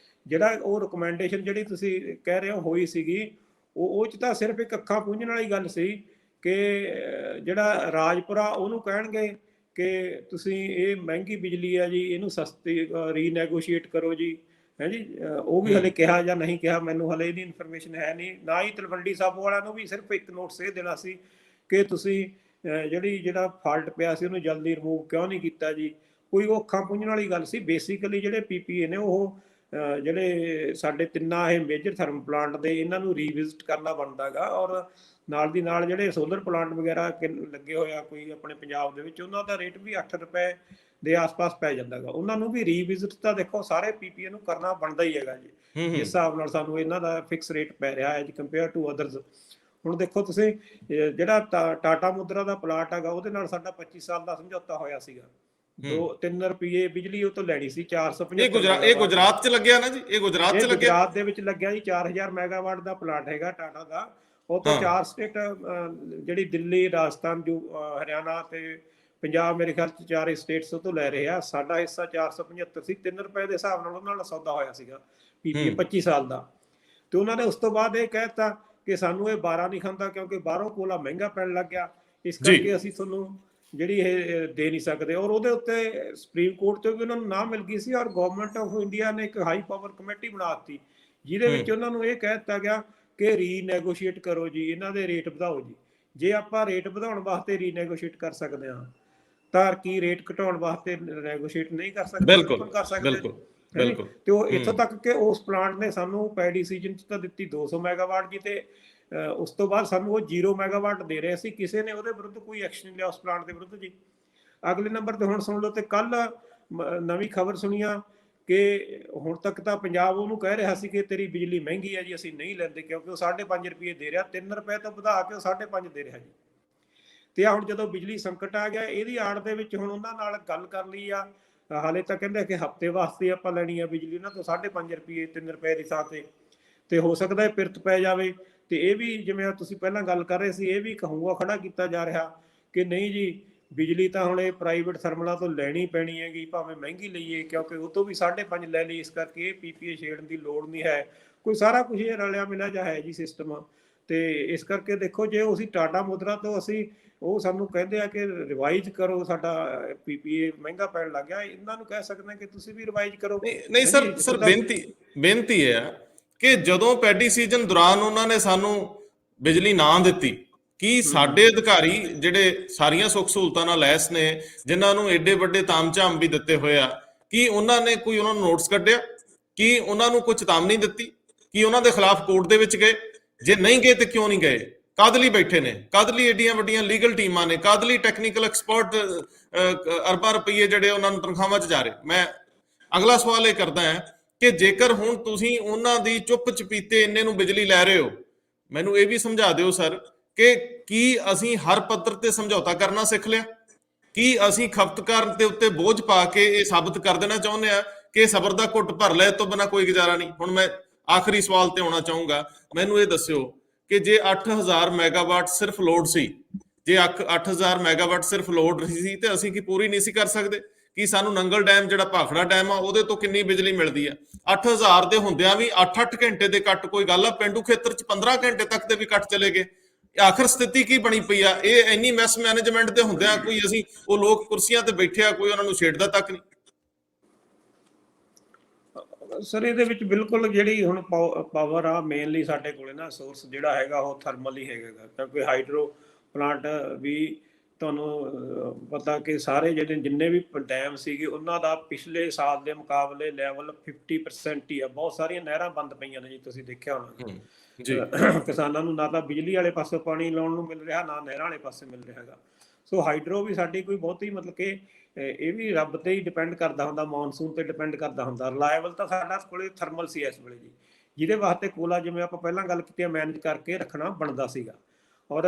ਜਿਹੜਾ ਉਹ ਰਿਕਮੈਂਡੇਸ਼ਨ ਜਿਹੜੀ ਤੁਸੀਂ ਕਹਿ ਰਹੇ ਹੋ ਹੋਈ ਸੀਗੀ, ਉਹ 'ਚ ਤਾਂ ਸਿਰਫ ਇੱਕ ਅੱਖਾਂ ਪੂੰਝਣ ਵਾਲੀ ਗੱਲ ਸੀ ਕਿ ਜਿਹੜਾ ਰਾਜਪੁਰਾ ਉਹਨੂੰ ਕਹਿਣਗੇ ਕਿ ਤੁਸੀਂ ਇਹ ਮਹਿੰਗੀ ਬਿਜਲੀ ਆ ਜੀ, ਇਹਨੂੰ ਸਸਤੀ ਰੀਨੈਗੋਸ਼ੀਏਟ ਕਰੋ ਜੀ, ਹੈ ਜੀ। ਉਹ ਵੀ ਹਲੇ ਕਿਹਾ ਜਾਂ ਨਹੀਂ ਕਿਹਾ, ਮੈਨੂੰ ਹਲੇ ਇਹਦੀ ਇਨਫੋਰਮੇਸ਼ਨ ਹੈ ਨਹੀਂ। ਨਾ ਹੀ ਤਲਵੰਡੀ ਸਾਬੋ ਵਾਲਿਆਂ ਨੂੰ ਵੀ ਸਿਰਫ ਇੱਕ ਨੋਟਿਸ ਇਹ ਦੇਣਾ ਸੀ ਕਿ ਤੁਸੀਂ ਜਿਹੜਾ ਫਾਲਟ ਪਿਆ ਸੀ ਉਹਨੂੰ ਜਲਦੀ ਰਿਮੂਵ ਕਿਉਂ ਨਹੀਂ ਕੀਤਾ ਜੀ। ਕੋਈ ਉਹ ਅੱਖਾਂ ਪੂੰਝਣ ਵਾਲੀ ਗੱਲ ਸੀ। ਬੇਸਿਕਲੀ ਜਿਹੜੇ ਪੀਪੀਏ ਨੇ, ਉਹ ਜਿਹੜੇ ਸਾਡੇ 3 ਇਹ ਮੇਜਰ ਥਰਮਲ ਪਲਾਂਟ ਦੇ, ਇਹਨਾਂ ਨੂੰ ਰੀਵਿਜ਼ਿਟ ਕਰਨਾ ਬਣਦਾ ਗਾ। ਔਰ ਨਾਲ ਦੀ ਨਾਲ ਜਿਹੜੇ ਸੋਲਰ ਪਲਾਂਟ ਵਗੈਰਾ ਲੱਗੇ ਹੋਇਆ ਕੋਈ ਆਪਣੇ ਪੰਜਾਬ ਦੇ ਵਿੱਚ, ਉਹਨਾਂ ਦਾ ਰੇਟ ਵੀ 8 ਰੁਪਏ ਦੇ ਆਸ-ਪਾਸ ਪੈ ਜਾਂਦਾ ਗਾ। ਉਹਨਾਂ ਨੂੰ ਵੀ ਰੀਵਿਜ਼ਿਟ ਤਾਂ ਦੇਖੋ ਸਾਰੇ ਪੀਪੀਏ ਨੂੰ ਕਰਨਾ ਬਣਦਾ ਹੀ ਹੈਗਾ ਜੀ, ਜਿਸ ਹਿਸਾਬ ਨਾਲ ਸਾਨੂੰ ਇਹਨਾਂ ਦਾ ਫਿਕਸ ਰੇਟ ਪੈ ਰਿਹਾ ਹੈ ਜੀ ਕੰਪੇਅਰ ਟੂ ਅਦਰਸ। ਹੁਣ ਦੇਖੋ ਤੁਸੀਂ, ਜਿਹੜਾ ਟਾਟਾ ਮੁੰਦਰਾ ਦਾ ਪਲਾਟ ਹੈਗਾ, ਉਹਦੇ ਨਾਲ ਸਾਡਾ 25 ਸਾਲ ਦਾ ਸਮਝੌਤਾ ਹੋਇਆ ਸੀਗਾ। 2-3 ਰੁਪਏ ਬਿਜਲੀ ਉਹ ਤੋਂ ਲੈਣੀ ਸੀ, 450। ਇਹ ਗੁਜਰਾਤ 'ਚ ਲੱਗਿਆ ਨਾ ਜੀ, ਇਹ ਗੁਜਰਾਤ 'ਚ ਲੱਗਿਆ, ਗੁਜਰਾਤ ਦੇ ਵਿੱਚ ਲੱਗਿਆ ਜੀ। 4000 ਮੈਗਾਵਾਟ ਦਾ ਪਲਾਂਟ ਹੈਗਾ ਟਾਟਾ ਦਾ। ਉਹ ਤੋਂ 4 ਸਟੇਟ, ਜਿਹੜੀ ਦਿੱਲੀ, ਰਾਜਸਥਾਨ, ਹਰਿਆਣਾ ਤੇ ਪੰਜਾਬ, ਮੇਰੇ ਖਿਆਲ 'ਚ 4 ਸਟੇਟਸ ਉਹ ਤੋਂ ਲੈ ਰਹੇ ਆ। ਸਾਡਾ ਹਿੱਸਾ 475 ਸੀ। 3 ਰੁਪਏ ਦੇ ਹਿਸਾਬ ਨਾਲ ਉਹਨਾਂ ਨਾਲ ਸੌਦਾ ਹੋਇਆ ਸੀਗਾ ਪੀਪੀਏ 25 ਸਾਲ ਦਾ। ਤੇ ਉਹਨਾਂ ਨੇ ਉਸ ਤੋਂ ਬਾਅਦ ਇਹ ਕਹਿ ਦਿੱਤਾ ਕਿ ਸਾਨੂੰ ਇਹ 12 ਨਹੀਂ ਖਾਂਦਾ, ਕਿਉਂਕਿ ਬਾਹਰੋਂ ਕੋਲਾ ਮਹਿੰਗਾ ਪੈਣ ਲੱਗ ਗਿਆ, ਇਸ ਕਰਕੇ ਅਸੀਂ ਤੁਹਾਨੂੰ ਜਿਹੜੀ ਇਹ ਦੇ ਨਹੀਂ ਸਕਦੇ। ਔਰ ਉਹਦੇ ਉੱਤੇ ਸੁਪਰੀਮ ਕੋਰਟ ਤੋਂ ਵੀ ਉਹਨਾਂ ਨੂੰ ਨਾ ਮਿਲ ਗਈ ਸੀ, ਔਰ ਗਵਰਨਮੈਂਟ ਆਫ ਇੰਡੀਆ ਨੇ ਇੱਕ ਹਾਈ ਪਾਵਰ ਕਮੇਟੀ ਬਣਾ ਦਿੱਤੀ, ਜਿਹਦੇ ਵਿੱਚ ਉਹਨਾਂ ਨੂੰ ਇਹ ਕਹਿ ਦਿੱਤਾ ਗਿਆ ਕਿ ਰੀਨੈਗੋਸ਼ੀਏਟ ਕਰੋ ਜੀ, ਇਹਨਾਂ ਦੇ ਰੇਟ ਵਧਾਓ ਜੀ। ਜੇ ਆਪਾਂ ਰੇਟ ਵਧਾਉਣ ਵਾਸਤੇ ਰੀਨੈਗੋਸ਼ੀਏਟ ਕਰ ਸਕਦੇ ਹਾਂ ਤਾਂ ਕੀ ਰੇਟ ਘਟਾਉਣ ਵਾਸਤੇ ਨੈਗੋਸ਼ੀਏਟ ਨਹੀਂ ਕਰ ਸਕਦੇ? ਬਿਲਕੁਲ ਕਰ ਸਕਦੇ ਬਿਲਕੁਲ ਬਿਲਕੁਲ। ਤੇ ਉਹ ਇੱਥੋਂ ਤੱਕ ਕਿ ਉਸ ਪਲਾਂਟ ਨੇ ਸਾਨੂੰ ਪੈਡੀ ਸੀਜ਼ਨ 'ਚ ਤਾਂ ਦਿੱਤੀ 200 ਮੈਗਾਵਾਟ ਜੀ, ਤੇ ਉਸ ਤੋਂ ਬਾਅਦ ਸਾਨੂੰ ਉਹ 0 ਮੈਗਾਵਾਟ ਦੇ ਰਹੇ ਸੀ। ਕਿਸੇ ਨੇ ਉਹਦੇ ਵਿਰੁੱਧ ਕੋਈ ਐਕਸ਼ਨ ਨਹੀਂ ਲਿਆ ਉਸ ਪਲਾਂਟ ਦੇ ਵਿਰੁੱਧ ਜੀ। ਅਗਲੇ ਨੰਬਰ ਤੇ ਹੁਣ ਸੁਣ ਲਓ, ਤੇ ਕੱਲ ਨਵੀਂ ਖਬਰ ਸੁਣੀਆਂ ਕਿ ਹੁਣ ਤੱਕ ਤਾਂ ਪੰਜਾਬ ਉਹਨੂੰ ਕਹਿ ਰਿਹਾ ਸੀ ਕਿ ਤੇਰੀ ਬਿਜਲੀ ਮਹਿੰਗੀ ਹੈ ਜੀ, ਅਸੀਂ ਨਹੀਂ ਲੈਂਦੇ, ਕਿਉਂਕਿ ਉਹ 5.5 ਰੁਪਏ ਦੇ ਰਿਹਾ, 3 ਰੁਪਏ ਤੋਂ ਵਧਾ ਕੇ ਉਹ 5.5 ਦੇ ਰਿਹਾ ਜੀ। ਤੇ ਹੁਣ ਜਦੋਂ ਬਿਜਲੀ ਸੰਕਟ ਆ ਗਿਆ, ਇਹਦੀ ਆੜ ਦੇ ਵਿੱਚ ਹੁਣ ਉਹਨਾਂ ਨਾਲ ਗੱਲ ਕਰ ਲਈ ਆ। ਹਾਲੇ ਤਾਂ ਕਹਿੰਦੇ ਕਿ ਹਫ਼ਤੇ ਵਾਸਤੇ ਆਪਾਂ ਲੈਣੀ ਆ ਬਿਜਲੀ ਉਹਨਾਂ ਤੋਂ 5.5 ਰੁਪਏ, 3 ਰੁਪਏ ਦੀ ਥਾਂ ਤੇ ਹੋ ਸਕਦਾ ਹੈ ਪਿਰਤ ਪੈ ਜਾਵੇ। ਤੇ ਇਹ ਵੀ ਜਿਵੇਂ ਤੁਸੀਂ ਪਹਿਲਾਂ ਗੱਲ ਕਰ ਰਹੇ ਸੀ, ਇਹ ਵੀ ਕਹੂੰਗਾ ਖੜਾ ਕੀਤਾ ਜਾ ਰਿਹਾ ਕਿ ਨਹੀਂ ਜੀ, ਬਿਜਲੀ ਤਾਂ ਹੁਣ ਇਹ ਪ੍ਰਾਈਵੇਟ ਥਰਮਲਾਂ ਤੋਂ ਲੈਣੀ ਪੈਣੀ ਹੈਗੀ, ਭਾਵੇਂ ਮਹਿੰਗੀ ਲਈਏ, ਕਿਉਂਕਿ ਉਹ ਤੋਂ ਵੀ 5.5 ਲੈ ਲਈ, ਇਸ ਕਰਕੇ ਇਹ ਪੀਪੀਏ ਛੇੜਨ ਦੀ ਲੋੜ ਨਹੀਂ ਹੈ। ਕੋਈ ਸਾਰਾ ਕੁਝ ਇਹ ਰਲਿਆ ਮਿਲਿਆ ਜਿਹਾ ਹੈ ਜੀ ਸਿਸਟਮ। ਤੇ ਇਸ ਕਰਕੇ ਦੇਖੋ, ਜੇ ਅਸੀਂ ਟਾਟਾ ਮੁਦਰਾ ਤੋਂ ਅਸੀਂ ਉਹ ਸਾਨੂੰ ਕਹਿੰਦੇ ਆ ਕਿ ਰਿਵਾਈਜ਼ ਕਰੋ, ਸਾਡਾ ਪੀਪੀਏ ਮਹਿੰਗਾ ਪੈਣ ਲੱਗ ਗਿਆ, ਇਹਨਾਂ ਨੂੰ ਕਹਿ ਸਕਦੇ ਕਿ ਤੁਸੀਂ ਵੀ ਰਿਵਾਈਜ਼ ਕਰੋ। ਨਹੀਂ ਸਰ ਬੇਨਤੀ ਹੈ ਕਿ ਜਦੋਂ ਪੈਡੀ ਸੀਜ਼ਨ ਦੌਰਾਨ ਉਹਨਾਂ ਨੇ ਸਾਨੂੰ ਬਿਜਲੀ ਨਾ ਦਿੱਤੀ, ਕੀ ਸਾਡੇ ਅਧਿਕਾਰੀ ਜਿਹੜੇ ਸਾਰੀਆਂ ਸੁੱਖ ਸਹੂਲਤਾਂ ਨਾਲ ਲੈਸ ਨੇ, ਜਿਨ੍ਹਾਂ ਨੂੰ ਏਡੇ ਵੱਡੇ ਤਾਮਝਾਮ ਵੀ ਦਿੱਤੇ ਹੋਏ ਆ, ਕੀ ਉਹਨਾਂ ਨੇ ਕੋਈ ਉਹਨਾਂ ਨੂੰ ਨੋਟਿਸ ਕੱਢਿਆ? ਕੀ ਉਹਨਾਂ ਨੂੰ ਕੋਈ ਚੇਤਾਵਨੀ ਦਿੱਤੀ? ਕੀ ਉਹਨਾਂ ਦੇ ਖਿਲਾਫ ਕੋਰਟ ਦੇ ਵਿੱਚ ਗਏ? ਜੇ ਨਹੀਂ ਗਏ ਤੇ ਕਿਉਂ ਨਹੀਂ ਗਏ? ਕਾਹਦੇ ਲਈ ਬੈਠੇ ਨੇ? ਕਾਹਦੇ ਲਈ ਏਡੀਆਂ ਵੱਡੀਆਂ ਲੀਗਲ ਟੀਮਾਂ ਨੇ? ਕਾਹਦੇ ਲਈ ਟੈਕਨੀਕਲ ਐਕਸਪਰਟ ਅਰਬਾਂ ਰੁਪਈਏ ਜਿਹੜੇ ਉਹਨਾਂ ਨੂੰ ਤਨਖਾਹਾਂ 'ਚ ਜਾ ਰਹੇ? ਮੈਂ ਅਗਲਾ ਸਵਾਲ ਇਹ ਕਰਦਾ ਹਾਂ ਕਿ ਜੇਕਰ ਹੁਣ ਤੁਸੀਂ ਉਹਨਾਂ ਦੀ ਚੁੱਪ ਚਪੀਤੇ ਇੰਨੇ ਨੂੰ ਬਿਜਲੀ ਲੈ ਰਹੇ ਹੋ, ਮੈਨੂੰ ਇਹ ਵੀ ਸਮਝਾ ਦਿਓ ਸਰ ਕਿ ਕੀ ਅਸੀਂ ਹਰ ਪੱਧਰ ਤੇ ਸਮਝੌਤਾ ਕਰਨਾ ਸਿੱਖ ਲਿਆ? ਕੀ ਅਸੀਂ ਖਪਤਕਾਰ ਦੇ ਉੱਤੇ ਬੋਝ ਪਾ ਕੇ ਇਹ ਸਾਬਤ ਕਰ ਦੇਣਾ ਚਾਹੁੰਦੇ ਆ ਕਿ ਸਬਰ ਦਾ ਘੁੱਟ ਭਰ ਲੈ ਤੋਂ ਬਿਨਾਂ ਕੋਈ ਗੁਜ਼ਾਰਾ ਨਹੀਂ? ਹੁਣ ਮੈਂ ਆਖਰੀ ਸਵਾਲ ਤੇ ਆਉਣਾ ਚਾਹੂੰਗਾ, ਮੈਨੂੰ ਇਹ ਦੱਸਿਓ ਕਿ ਜੇ 8000 ਮੈਗਾਵਾਟ ਸਿਰਫ ਲੋਡ ਸੀ, ਜੇ 8000 ਮੈਗਾਵਾਟ ਸਿਰਫ ਲੋਡ ਸੀ ਤੇ ਅਸੀਂ ਕੀ ਪੂਰੀ ਨਹੀਂ ਸੀ ਕਰ ਸਕਦੇ? ਕੀ ਸਾਨੂੰ ਨੰਗਲ ਡੈਮ ਜਿਹੜਾ ਭਾਖੜਾ ਡੈਮ ਆ ਉਹਦੇ ਤੋਂ ਕਿੰਨੀ ਬਿਜਲੀ ਮਿਲਦੀ ਆ? 8000 ਦੇ ਹੁੰਦਿਆਂ ਵੀ 8-8 ਘੰਟੇ ਦੇ ਕੱਟ ਕੋਈ ਗੱਲ ਆ? ਪਿੰਡੂ ਖੇਤਰ 'ਚ 15 ਘੰਟੇ ਤੱਕ ਦੇ ਵੀ ਕੱਟ ਚਲੇ ਗਏ। ਆਖਰ ਸਥਿਤੀ ਕੀ ਬਣੀ ਪਈ ਆ? ਇਹ ਇੰਨੀ ਮੈਸ ਮੈਨੇਜਮੈਂਟ ਦੇ ਹੁੰਦਿਆਂ ਕੋਈ ਅਸੀਂ ਉਹ ਲੋਕ ਕੁਰਸੀਆਂ ਤੇ ਬੈਠੇ ਆ, ਕੋਈ ਉਹਨਾਂ ਨੂੰ ਛੇੜਦਾ ਤੱਕ ਨਹੀਂ। ਸਰ ਇਹਦੇ ਵਿੱਚ ਬਿਲਕੁਲ ਜਿਹੜੀ ਹੁਣ ਪਾਵਰ ਆ ਮੇਨਲੀ ਸਾਡੇ ਕੋਲੇ ਨਾ ਸੋਰਸ ਜਿਹੜਾ ਹੈਗਾ ਉਹ ਥਰਮਲ ਹੀ ਹੈਗਾ, ਕਿਉਂਕਿ ਹਾਈਡਰੋ ਪਲਾਂਟ ਵੀ ਤੁਹਾਨੂੰ ਪਤਾ ਕਿ ਸਾਰੇ ਜਿਹੜੇ ਜਿੰਨੇ ਵੀ ਡੈਮ ਸੀਗੇ ਉਹਨਾਂ ਦਾ ਪਿਛਲੇ ਸਾਲ ਦੇ ਮੁਕਾਬਲੇ ਲੈਵਲ 50% ਹੀ ਆ। ਬਹੁਤ ਸਾਰੀਆਂ ਨਹਿਰਾਂ ਬੰਦ ਪਈਆਂ ਨੇ ਜੀ, ਤੁਸੀਂ ਦੇਖਿਆ ਹੋਣਾ ਜੀ। ਕਿਸਾਨਾਂ ਨੂੰ ਨਾ ਤਾਂ ਬਿਜਲੀ ਵਾਲੇ ਪਾਸੇ ਪਾਣੀ ਲਾਉਣ ਨੂੰ ਮਿਲ ਰਿਹਾ, ਨਾ ਨਹਿਰਾਂ ਵਾਲੇ ਪਾਸੇ ਮਿਲ ਰਿਹਾ ਹੈਗਾ। ਸੋ ਹਾਈਡਰੋ ਵੀ ਸਾਡੀ ਕੋਈ ਬਹੁਤੀ ਮਤਲਬ ਕਿ ਇਹ ਵੀ ਰੱਬ ਤੇ ਹੀ ਡਿਪੈਂਡ ਕਰਦਾ ਹੁੰਦਾ, ਮੌਨਸੂਨ ਤੇ ਡਿਪੈਂਡ ਕਰਦਾ ਹੁੰਦਾ। ਰਿਲਾਇਬਲ ਤਾਂ ਸਾਡਾ ਕੋਲੇ ਥਰਮਲ ਸੀ ਇਸ ਵੇਲੇ ਜੀ, ਜਿਹਦੇ ਵਾਸਤੇ ਕੋਲਾ ਜਿਵੇਂ ਆਪਾਂ ਪਹਿਲਾਂ ਗੱਲ ਕੀਤੀ ਮੈਨੇਜ ਕਰਕੇ ਰੱਖਣਾ ਬਣਦਾ ਸੀਗਾ। ਔਰ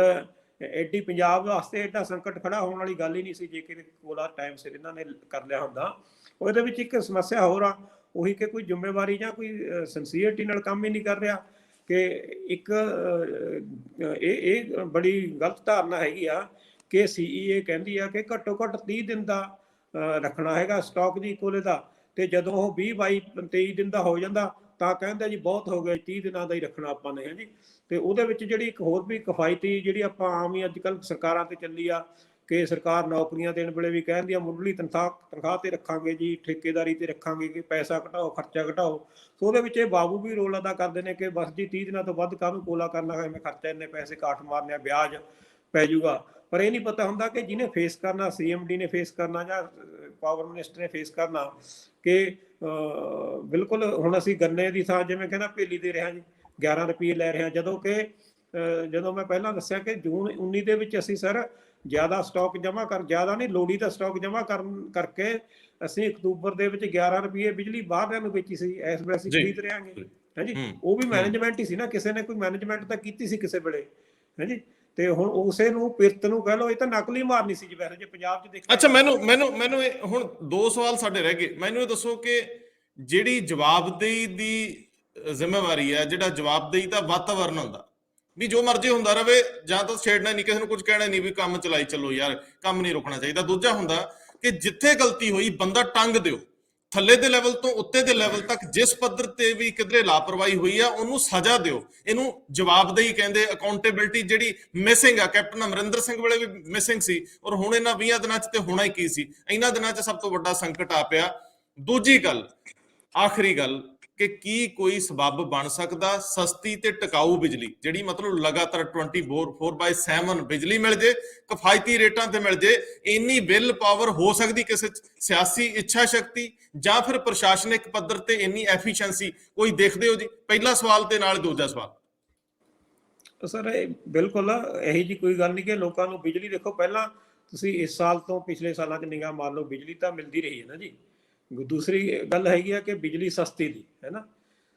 ਐਡੀ ਪੰਜਾਬ ਵਾਸਤੇ ਐਡਾ ਸੰਕਟ ਖੜਾ ਹੋਣ ਵਾਲੀ ਗੱਲ ਹੀ ਨਹੀਂ ਸੀ ਜੇ ਕਿ ਕੋਲਾ ਟਾਈਮ ਸਿਰ ਇਹਨਾਂ ਨੇ ਕਰ ਲਿਆ ਹੁੰਦਾ। ਉਹਦੇ ਵਿੱਚ ਇੱਕ ਸਮੱਸਿਆ ਹੋਰ ਆ, ਉਹੀ ਕਿ ਕੋਈ ਜ਼ਿੰਮੇਵਾਰੀ ਜਾਂ ਕੋਈ ਸਿੰਸੀਅਰਟੀ ਨਾਲ ਕੰਮ ਹੀ ਨਹੀਂ ਕਰ ਰਿਹਾ। ਕਿ ਇੱਕ ਇਹ ਬੜੀ ਗਲਤ ਧਾਰਨਾ ਹੈਗੀ ਆ ਕਿ CEA ਕਹਿੰਦੀ ਆ ਕਿ ਘੱਟੋ ਘੱਟ 30 ਦਿਨ ਦਾ ਰੱਖਣਾ ਹੈਗਾ ਸਟਾਕ ਜੀ ਕੋਲੇ ਦਾ, ਤੇ ਜਦੋਂ ਉਹ 20, 22, 23 ਦਿਨ ਦਾ ਹੋ ਜਾਂਦਾ ਤਾਂ ਕਹਿੰਦੇ ਜੀ ਬਹੁਤ ਹੋ ਗਿਆ, 30 ਦਿਨਾਂ ਦਾ ਹੀ ਰੱਖਣਾ ਆਪਾਂ ਨੇ, ਹੈ ਜੀ। ਤੇ ਉਹਦੇ ਵਿੱਚ ਜਿਹੜੀ ਇੱਕ ਹੋਰ ਵੀ ਕਿਫਾਇਤੀ ਜਿਹੜੀ ਆਪਾਂ ਆਮ ਹੀ ਅੱਜ ਕੱਲ੍ਹ ਸਰਕਾਰਾਂ ਤੇ ਚੱਲੀ ਆ ਕਿ ਸਰਕਾਰ ਨੌਕਰੀਆਂ ਦੇਣ ਵੇਲੇ ਵੀ ਕਹਿੰਦੀ ਆ ਮੁੱਢਲੀ ਤਨਖਾਹ ਤੇ ਰੱਖਾਂਗੇ ਜੀ, ਠੇਕੇਦਾਰੀ ਤੇ ਰੱਖਾਂਗੇ, ਕਿ ਪੈਸਾ ਘਟਾਓ, ਖਰਚਾ ਘਟਾਓ। ਸੋ ਉਹਦੇ ਵਿੱਚ ਇਹ ਬਾਬੂ ਵੀ ਰੋਲ ਅਦਾ ਕਰਦੇ ਨੇ ਕਿ ਬਸ ਜੀ 30 ਦਿਨਾਂ ਤੋਂ ਵੱਧ ਕਾਹਨੂੰ ਕੋਲਾ ਕਰਨਾ ਹੈ, ਮੈਂ ਖਰਚਾ ਇੰਨੇ ਪੈਸੇ ਕਾਟ ਮਾਰਨੇ ਆ, ਵਿਆਜ ਪੈ ਜਾਊਗਾ। ਪਰ ਇਹ ਨਹੀਂ ਪਤਾ ਹੁੰਦਾ ਕਿ ਜਿਹਨੇ ਫੇਸ ਕਰਨਾ, CMD ਨੇ ਫੇਸ ਕਰਨਾ ਜਾਂ ਪਾਵਰ ਮਿਨਿਸਟਰ ਨੇ ਫੇਸ ਕਰਨਾ ਕਿ ਬਿਲਕੁਲ ਹੁਣ ਅਸੀਂ ਗੰਨੇ ਦੀ ਥਾਂ ਜਿਵੇਂ ਕਹਿੰਦਾ ਭੇਲੀ ਦੇ ਰਿਹਾ ਜੀ 11 ਰੁਪਏ ਲੈ ਰਿਹਾ, ਜਦੋਂ ਮੈਂ ਪਹਿਲਾਂ ਦੱਸਿਆ ਕਿ ਜੂਨ 19 ਦੇ ਵਿੱਚ ਅਸੀਂ ਸਰ ਜ਼ਿਆਦਾ ਸਟਾਕ ਜਮ੍ਹਾਂ ਜ਼ਿਆਦਾ ਨਹੀਂ ਲੋੜੀ ਦਾ ਸਟਾਕ ਜਮ੍ਹਾਂ ਕਰਕੇ ਅਸੀਂ ਅਕਤੂਬਰ ਦੇ ਵਿੱਚ 11 ਰੁਪਏ ਬਿਜਲੀ ਬਾਹਰ ਨੂੰ ਵੇਚੀ ਸੀ, ਇਸ ਵੇਲੇ ਅਸੀਂ ਖਰੀਦ ਰਹੇ ਹਾਂਗੇ, ਹੈ ਜੀ। ਉਹ ਵੀ ਮੈਨੇਜਮੈਂਟ ਹੀ ਸੀ ਨਾ, ਕਿਸੇ ਨੇ ਕੋਈ ਮੈਨੇਜਮੈਂਟ ਤਾਂ ਕੀਤੀ ਸੀ ਕਿਸੇ ਵੇਲੇ, ਹੈ ਜੀ। ਤੇ ਹੁਣ ਉਸੇ ਨੂੰ ਪਿਰਤ ਨੂੰ ਕਹਿ ਲਓ, ਇਹ ਤਾਂ ਨਕਲੀ ਮਾਰਨੀ ਸੀ ਜੀ ਵੈਸੇ ਜੇ ਪੰਜਾਬ 'ਚ ਦੇਖਿਆ। ਅੱਛਾ, ਮੈਨੂੰ ਹੁਣ 2 ਸਵਾਲ ਸਾਡੇ ਰਹਿ ਗਏ। ਮੈਨੂੰ ਇਹ ਦੱਸੋ ਕਿ ਜਿਹੜੀ ਜਵਾਬਦੇਹੀ ਦੀ ਜ਼ਿੰਮੇਵਾਰੀ ਹੈ, ਜਿਹੜਾ ਜਵਾਬਦੇਹੀ ਦਾ ਵਾਤਾਵਰਨ ਹੁੰਦਾ ਵੀ ਜੋ ਮਰਜ਼ੀ ਹੁੰਦਾ ਰਵੇ, ਜਾਂ ਤਾਂ ਛੇੜਨਾ ਨਹੀਂ, ਕਿਸੇ ਨੂੰ ਕੁਝ ਕਹਿਣਾ ਨਹੀਂ, ਵੀ ਕੰਮ ਚਲਾਈ ਚੱਲੋ ਯਾਰ, ਕੰਮ ਨਹੀਂ ਰੁਕਣਾ ਚਾਹੀਦਾ। ਦੂਜਾ ਹੁੰਦਾ ਕਿ ਜਿੱਥੇ ਗਲਤੀ ਹੋਈ ਬੰਦਾ ਟੰਗ ਦਿਓ, ਥੱਲੇ ਦੇ ਲੈਵਲ ਤੋਂ ਉੱਤੇ ਦੇ ਲੈਵਲ ਤੱਕ ਜਿਸ ਪੱਧਰ ਤੇ ਵੀ ਕਿਧਰੇ ਲਾਪਰਵਾਹੀ ਹੋਈ ਆ ਉਹਨੂੰ ਸਜ਼ਾ ਦਿਓ। ਇਹਨੂੰ ਜਵਾਬਦੇਹੀ ਕਹਿੰਦੇ, ਅਕਾਊਂਟੇਬਿਲਟੀ ਜਿਹੜੀ ਮਿਸਿੰਗ ਆ। ਕੈਪਟਨ ਅਮਰਿੰਦਰ ਸਿੰਘ ਵੇਲੇ ਵੀ ਮਿਸਿੰਗ ਸੀ, ਔਰ ਹੁਣ ਇਹਨਾਂ 20 ਦਿਨਾਂ 'ਚ ਤੇ ਹੋਣਾ ਹੀ ਕੀ ਸੀ। ਇਹਨਾਂ ਦਿਨਾਂ 'ਚ ਸਭ ਤੋਂ ਵੱਡਾ ਸੰਕਟ ਆ ਪਿਆ। ਦੂਜੀ ਗੱਲ, ਆਖਰੀ ਗੱਲ, ਕਿ ਕੀ ਕੋਈ ਸਬੱਬ ਬਣ ਸਕਦਾ ਸਸਤੀ ਤੇ ਟਿਕਾਊ ਬਿਜਲੀ, ਜਿਹੜੀ ਮਤਲਬ ਲਗਾਤਾਰ 24/7 ਬਿਜਲੀ ਮਿਲ ਜੇ, ਕਿਫਾਇਤੀ ਰੇਟਾਂ ਤੇ ਮਿਲ ਜੇ, ਇੰਨੀ ਬਿੱਲ ਪਾਵਰ ਹੋ ਸਕਦੀ ਕਿਸੇ ਸਿਆਸੀ ਇੱਛਾ ਸ਼ਕਤੀ ਜਾਂ ਫਿਰ ਪ੍ਰਸ਼ਾਸਨਿਕ ਪੱਧਰ ਤੇ ਇੰਨੀ ਐਫੀਸ਼ੀਐਂਸੀ ਕੋਈ ਦੇਖਦੇ ਹੋ ਜੀ? ਪਹਿਲਾ ਸਵਾਲ ਤੇ ਨਾਲ ਦੂਜਾ ਸਵਾਲ। ਸਰ ਇਹ ਬਿਲਕੁਲ ਇਹੀ ਜੀ ਕੋਈ ਗੱਲ ਨਹੀਂ ਕਿ ਲੋਕਾਂ ਨੂੰ ਬਿਜਲੀ ਦੇਖੋ, ਪਹਿਲਾਂ ਤੁਸੀਂ ਇਸ ਸਾਲ ਤੋਂ ਪਿਛਲੇ ਸਾਲਾਂ 'ਚ ਨਿਗਾਹ ਮਾਰ ਲਓ, ਬਿਜਲੀ ਤਾਂ ਮਿਲਦੀ ਰਹੀ ਹੈ ਨਾ ਜੀ। ਦੂਸਰੀ ਗੱਲ ਹੈਗੀ ਆ ਕਿ ਬਿਜਲੀ ਸਸਤੀ ਦੀ ਹੈ ਨਾ,